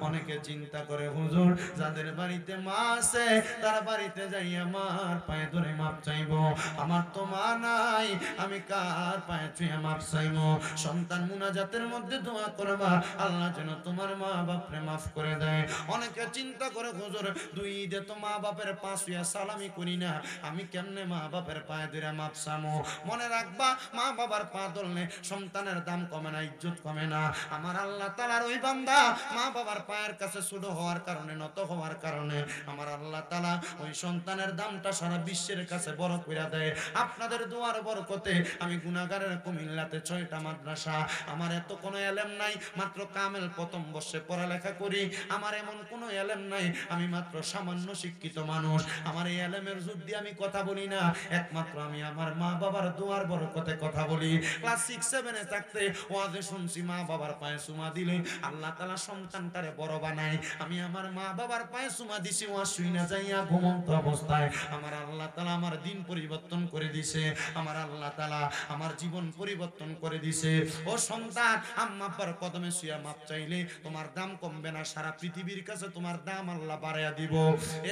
অনেকে চিন্তা করে হুজুর যাদের বাড়িতে মা আছে তারা বাড়িতে যাইয়া মার পায়ে ধরে মাপ চাইবো, আমার তো মা নাই, আমি কার পায়ে ছুঁয়ে মাপ চাইবো? সন্তান মুনাজাতের মধ্যে দোয়া করবা আল্লাহ যেন তোমার মা বাপরে মাফ করে দেয়। অনেকে চিন্তা করে হুজুর 2 ঈদে তো মা বাপের পা ছুঁয়ে সালামি করি না, আমি কেমনে মা বাপের পায়ে ধরে মাপ চামো? মনে রাখবা, মা বাবার পা ধরলে সন্তানের দাম কমে না, ইজ্জত কমে না। আমার আল্লাহ তাআলার ওই বান্দা মা বাবার পায়ের কাছে ছোট হওয়ার কারণে, নত হওয়ার কারণে আমার আল্লাহ তাআলা ওই সন্তানের দামটা সারা বিশ্বের কাছে বড় করে দেয়। আপনাদের দোয়ার বরকতে আমি গুনাহগারের কুমিল্লাতে 6টা মাদ্রাসা, আমার এত কোনো এলেম নাই, মাত্র কামেল প্রথম বর্ষে পড়া পড়ালেখা করি, আমার এমন কোনো এলেম নাই, আমি মাত্র সামান্য শিক্ষিত মানুষ, আমার এই এলেমের যুদ্ধে আমি কথা বলি না, একমাত্র আমি আমার মা বাবার দোয়ার বরকতে কথা বলি। ক্লাস 6-7 থাকতে ওয়াজে শুনছি মা বাবার পায়ে চুমা দিলে আল্লাহ তাআলা সন্তানটারে বড় বানায়। আমি আমার মা বাবার পায়ে চুমা দিছি, ওয়াজ শুইনা যাইয়া ঘুমন্ত অবস্থায় আমার আল্লাহ তাআলা আমার দিন পরিবর্তন করে দিছে, আমার আল্লাহ তাআলা আমার জীবন পরিবর্তন করে দিছে। ও সন্তান, আম্মা আব্বার কদমে শুয়া মাপ চাইলে তোমার দাম কমবে না, সারা পৃথিবীর কাছে তোমার দাম আল্লাহ বাড়াইয়া দিব।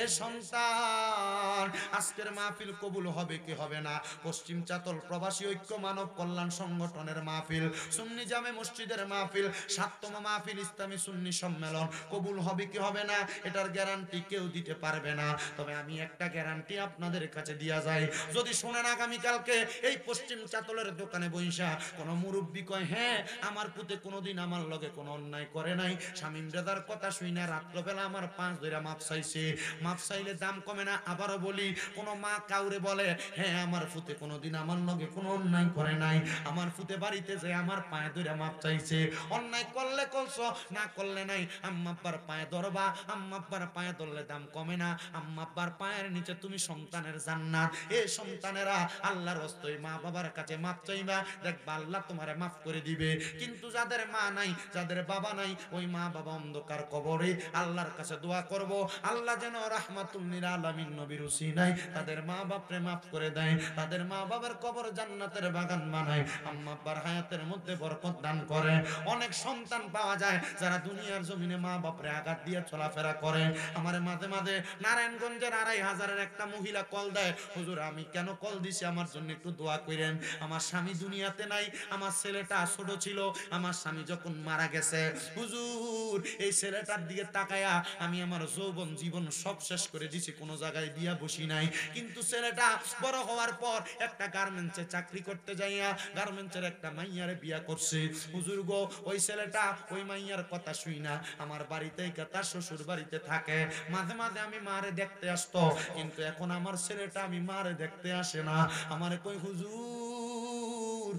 এ সন্তান, আজকের মাহফিল কবুল হবে কি হবে না? পশ্চিম চাতল প্রবাসী ঐক্য মানব কল্যাণ সংগঠনের মাহফিল, সুন্নি জামে মসজিদের মাহফিল, 7তম মাহফিল ইসলামী সুন্নি সম্মেলন কবুল হবে কি হবে না এটার গ্যারান্টি কেউ দিতে পারবে না। তবে আমি একটা গ্যারান্টি আপনাদের কাছে দিয়া যাই, যদি শোনেন আগামীকালকে এই পশ্চিম চাতলের দোকানে বইসা কোন মুরব্বী কয় হ্যাঁ আমার পুতে কোনোদিন আমার লগে কোনো অন্যায় করে নাই, শামীম দাদার কথা শুই না রাত্রবেলা আমার 5 ধইরা মাপ চাইছে, মাপ চাইলে দাম কমে না। আবারও বলি, কোন মা কাউরে বলে হ্যাঁ আমার ফুতে কোনোদিন আমার লগে কোনো অন্যায় করে নাই, আমার ফুতে বাড়িতে যে আমার পায়ে ধইরা মাপ চাইছে, অন্যায় করলে করছো, না করলে নাই, আম্মা আব্বার পায়ে ধরবা, আম্মা আব্বার পায়ে ধরলে দাম কমে না, আম্মা আব্বার পায়ের নিচে তুমি সন্তানের জান্নাত। এই সন্তানেরা আল্লাহর রাস্তায় মা বাবার কাছে মাপ চাইবা, দেখবা আল্লাহ তোমারে মাফ করে দিবে। কিন্তু যাদের মা নাই, যাদের বাবা নাই, ওই মা বাবা অন্ধকার কবরে আল্লাহর কাছে দোয়া করব, আল্লাহ যেন রাহমাতুল লিল আলামিন নবীর উসিলায় তাদের মা বাপরে মাফ করে দেয়, তাদের মা বাবার কবর জান্নাতের বাগান বানায়, আম্মা আব্বার হায়াতের মধ্যে বরকত দান করে। অনেক সন্তান পাওয়া যায় যারা দুনিয়ার জমিনে মা বাপরে আঘাত দিয়ে চলাফেরা করে। আমার মাঝে মাঝে নারায়ণগঞ্জের 2500-এর একটা মহিলা কল দেয়, হুজুর আমি কেন কল দিছি, আমার জন্য একটু দোয়া করেন, আমার স্বামী দুনিয়াতে নাই, আমার ছেলেটা ছোট ছিল, আমার স্বামী যখন মারা গেছে, হুজুর এই ছেলেটার দিকে তাকায়া আমি আমার যৌবন জীবন সব শেষ করে দিছি, কোনো জায়গায় বিয়া বসি নাই, কিন্তু ছেলেটা বড় হওয়ার পর একটা গার্মেন্টসে চাকরি করতে যাইয়া গার্মেন্টসের একটা মাইয়ারে বিয়া করছে। হুজুর গো, ওই ছেলেটা ওই মাইয়ার কথা শুই না আমার বাড়িতে তার শ্বশুর বাড়িতে থাকে, মাঝে মাঝে আমি মারে দেখতে আসতো, কিন্তু এখন আমার ছেলেটা আমি মারে দেখতে আসে না, আমারে কই হুজুর,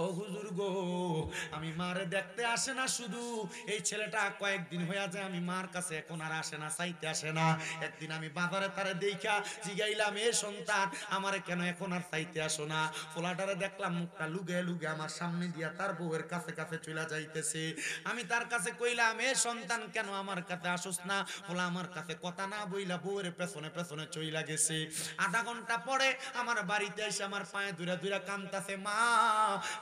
ও হুজুর গো, আমি মারে দেখতে আসে না, শুধু এই ছেলেটা কয়েকদিন হইয়া যায় আমি মার কাছে এখন আর আসে না, চাইতে আসে না। একদিন আমি বাজারে তারে দেখা জিগাইলাম, এ সন্তান আমারে কেন এখন আর চাইতে আসো না? ফোলাটারে দেখলাম মুখটা লুগে লুগে আমার সামনে দিয়া তার বউয়ের কাছে কাছে চলে যাইতেছে। আমি তার কাছে কইলাম, এ সন্তান কেন আমার কাছে আসোস না? ফোলা আমার কাছে কথা না বইলা বউয়ের পেছনে পেছনে চইলা গেছে। আধা ঘন্টা পরে আমার বাড়িতে এসে আমার পায়ে ধুরা ধুরা কাঁদতাছে, মা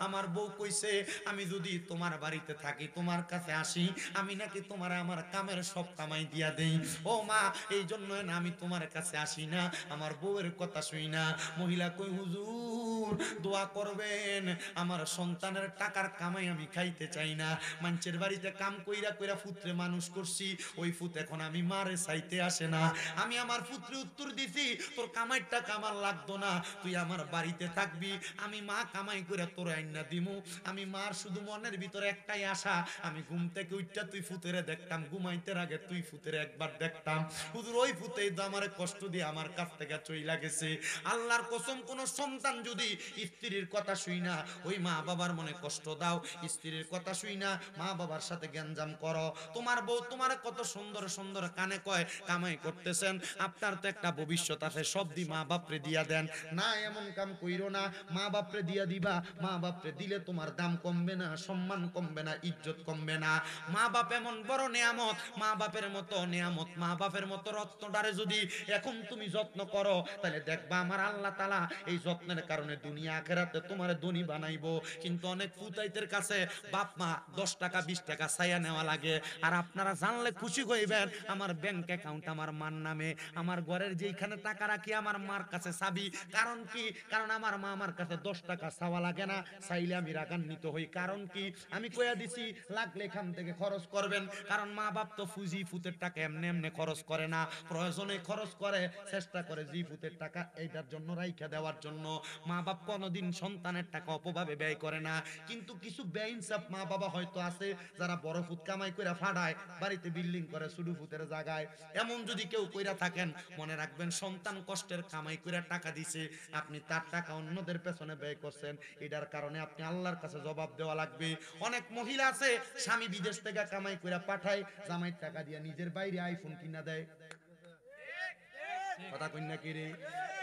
আমার বউ কইছে আমি যদি তোমার বাড়িতে থাকি, তোমার কাছে আসি, আমি নাকি তোমার আমার কামের সব কামাই দিয়া দেই। ও মা, এই জন্য না আমি তোমার কাছে আসি না, আমার বউয়ের কথা শুই না। মহিলা কই, হুজুর দোয়া করবেন, আমার সন্তানের টাকার কামাই আমি খাইতে চাই না, মানুষের বাড়িতে কাম কইরা কইরা পুত্রে মানুষ করছি, ওই পুত এখন আমি মারে চাইতে আসে না। আমি আমার পুত্রে উত্তর দিছি, তোর কামাইয়ের টাকা আমার লাগতো না, তুই আমার বাড়িতে থাকবি, আমি মা কামাই করে তোর আইনা দিমু। আমি মার শুধু মনের ভিতরে একটাই আশা, আমি ঘুম থেকে উঠটা তুই ফুতেরে দেখতাম, ঘুমাইতে আগে তুই ফুতেরে একবার দেখতাম। হুজুর ওই ফুতেই তো আমার কষ্ট দিয়ে আমার কাছ থেকে চইলা গেছে। আল্লাহর কসম, কোন সন্তান যদি স্ত্রীর কথা শুই না ওই মা বাবার মনে কষ্ট দাও, স্ত্রীর কথা শুই না মা বাবার সাথে গ্যাঞ্জাম করো, তোমার বউ তোমার কত সুন্দর সুন্দর কানে কয় কামাই করতেছেন, আপনার তো একটা ভবিষ্যৎ আছে, সব দি মা বাপরে দিয়া দেন না, এমন কাম কইরো না, মা বাপরে দিয়া দিবা, মা বাপরে দিলে তোমার দাম কমবে না, সম্মান কমবে না, ইজ্জত কমবে না। মা বাপ এমন বড় নিয়ামত, মা বাপের মতো নিয়ামত, মা বাপের মতো রত্নটারে যদি এখন তুমি যত্ন করো, তাহলে দেখবা আমার আল্লাহ তাআলা এই যত্নের কারণে দুনিয়া আখিরাতে তোমারে ধনী বানাইবো। কিন্তু অনেক ফুতাইতের কাছে বাপ মা 10 টাকা 20 টাকা ছায়া নেওয়া লাগে, আর আপনারা জানলে খুশি হইবেন আমার ব্যাংক অ্যাকাউন্ট আমার মার নামে, আমার ঘরের যেইখানে টাকা রাখি আমার মার কাছে চাবি। কারণ কি? কারণ আমার মা আমার কাছে 10 টাকা চাওয়া লাগে না, চাইলে আমি রাগান্বিত হই। কারণ কি? আমি কইয়া দিছি লাগলে এখান থেকে খরচ করবেন, কারণ মা বাপ তো ফুজি ফুতের টাকা এমনি এমনি খরচ করে না, প্রয়োজনে খরচ করে, চেষ্টা করে জি ফুতের টাকা এইটার জন্য রাইখা দেওয়ার জন্য। মা বাপ কোনোদিন সন্তানের টাকা অপভাবে ব্যয় করে না। কিন্তু কিছু বেইনসাফ মা বাবা হয়তো আছে যারা বড় ফুত কামাই কইরা ফাড়ায়, বাড়িতে বিল্ডিং করে ছোট ফুতের জায়গায়। এমন যদি কেউ কইরা থাকেন, মনে রাখবেন সন্তান কষ্টের কামাই কইরা টাকা দিছে, আপনি তার টাকা অন্যদের পেছনে ব্যয় করছেন, এটার কারণে কারণে আপনি আল্লাহর কাছে জবাব দেওয়া লাগবে। অনেক মহিলা আছে স্বামী বিদেশ থেকে কামাই করে পাঠায়, জামাইয়ের টাকা দিয়ে নিজের বাইরে আইফোন কিনা দেয়। কথা কই না কি রে?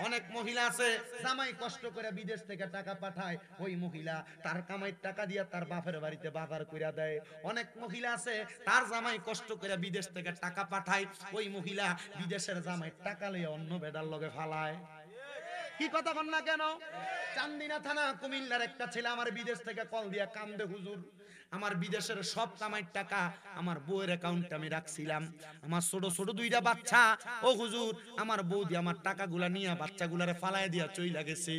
অনেক মহিলা আছে জামাই কষ্ট করে বিদেশ থেকে টাকা পাঠায়, ওই মহিলা তার কামাইয়ের টাকা দিয়ে তার বাপের বাড়িতে বাজার কইরা দেয়। অনেক মহিলা আছে তার জামাই কষ্ট করে বিদেশ থেকে টাকা পাঠায়, ওই মহিলা বিদেশের জামাইয়ের টাকা লইয়া অন্য বেডার লগে ফালায়। কি কথা বল না কেন? চান্দিনা থানা কুমিল্লার একটা ছেলে আমার বিদেশ থেকে কল দিয়া কান্দে, হুজুর আমার বিদেশের সব কামাইয়ের টাকা আমার বউয়ের অ্যাকাউন্টে আমি রাখছিলাম, আমার ছোট ছোট দুইটা বাচ্চা, ও হুজুর আমার বৌদি আমার টাকাগুলা নিয়ে বাচ্চাগুলারে ফালায় দিয়া চইলা গেছে।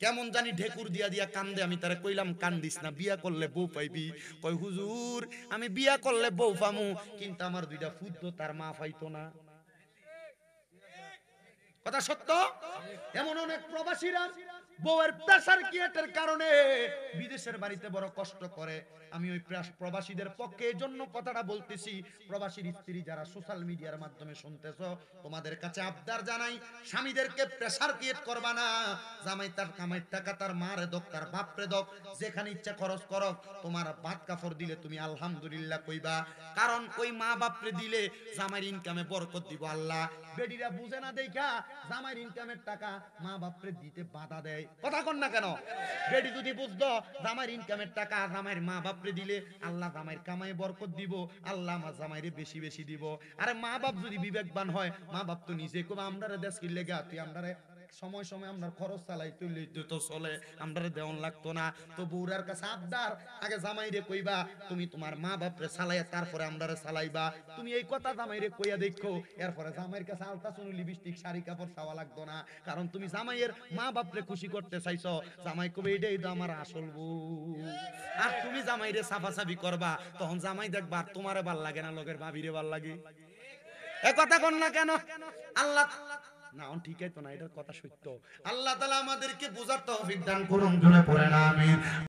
কেমন জানি ঢেকুর দিয়া দিয়া কান্দে। আমি তারে কইলাম কান্দিস না, বিয়া করলে বউ পাইবি। কই হুজুর আমি বিয়া করলে বউ পামু, কিন্তু আমার দুইটা ফুদ্দ তার মা পাইতো না। কথা সত্য। এমন অনেক প্রবাসীরা বউয়ের প্রেসার কিয়েটের কারণে বিদেশের বাড়িতে বড় কষ্ট করে। আমি ওই প্রবাসীদের পক্ষে এই জন্য কথাটা বলতেছি, প্রবাসীর স্ত্রী যারা সোশ্যাল মিডিয়ার মাধ্যমে শুনতেছো, তোমাদের কাছে আবদার জানাই, স্বামীদেরকে প্রেসার ক্রিয়েট করবা না। জামাই তার কামাইয়ের টাকা তার মারে দক, তার বাপরে দক, যেখানে ইচ্ছা খরচ করো। তোমার ভাত কাপড় দিলে তুমি আলহামদুলিল্লাহ কইবা, কারণ ওই মা বাপরে দিলে জামাইয়ের ইনকামে বরকত দিব আল্লাহ। বেডিরা বুঝে না দেখা জামাইয়ের ইনকামের টাকা মা বাপরে দিতে বাধা দেয়। কথা কন না কেন? বেডি যদি বুঝতো জামাইয়ের ইনকামের টাকা জামাইয়ের মা বাপরে দিলে আল্লাহ জামাইয়ের কামাই বরকত দিব, আল্লাহ আমার জামাইরে বেশি বেশি দিব। আরে মা বাপ যদি বিবেকবান হয়, মা বাপ তো নিজে কবে আমরারে দেশ কিনলে গা, তুই আমরারে সময় সময় আমরা খরচ চালাই তুললে তো চলে, আমরারে দেওয়ান লাগতো না। তো বউরার কাছে আবদার, আগে জামাইরে কইবা তুমি তোমার মা বাপরে চালাইয়া তারপরে আমরারে চালাইবা। তুমি এই কথা জামাইরে কইয়া দেখো, এরপরে জামাইয়ের কাছে আলতা চুনি লিপস্টিক শাড়ি কাপড় চাওয়া লাগতো না, কারণ তুমি জামাইয়ের মা বাপরে খুশি করতে চাইছো। জামাই কবে এটাই তো আমার আসল বউ। আর তুমি জামাইরে সাফাসাফি করবা, তখন জামাই দেখবা তোমারে ভাল লাগে না, লগের ভাবিরে ভাল লাগে। এ কথা কন না কেন? আল্লাহ না ঠিকই তো না, এটার কথা সত্য। আল্লাহ তাআলা আমাদেরকে বোঝার তৌফিক দান করুন, জোরে পড়েন আমিন।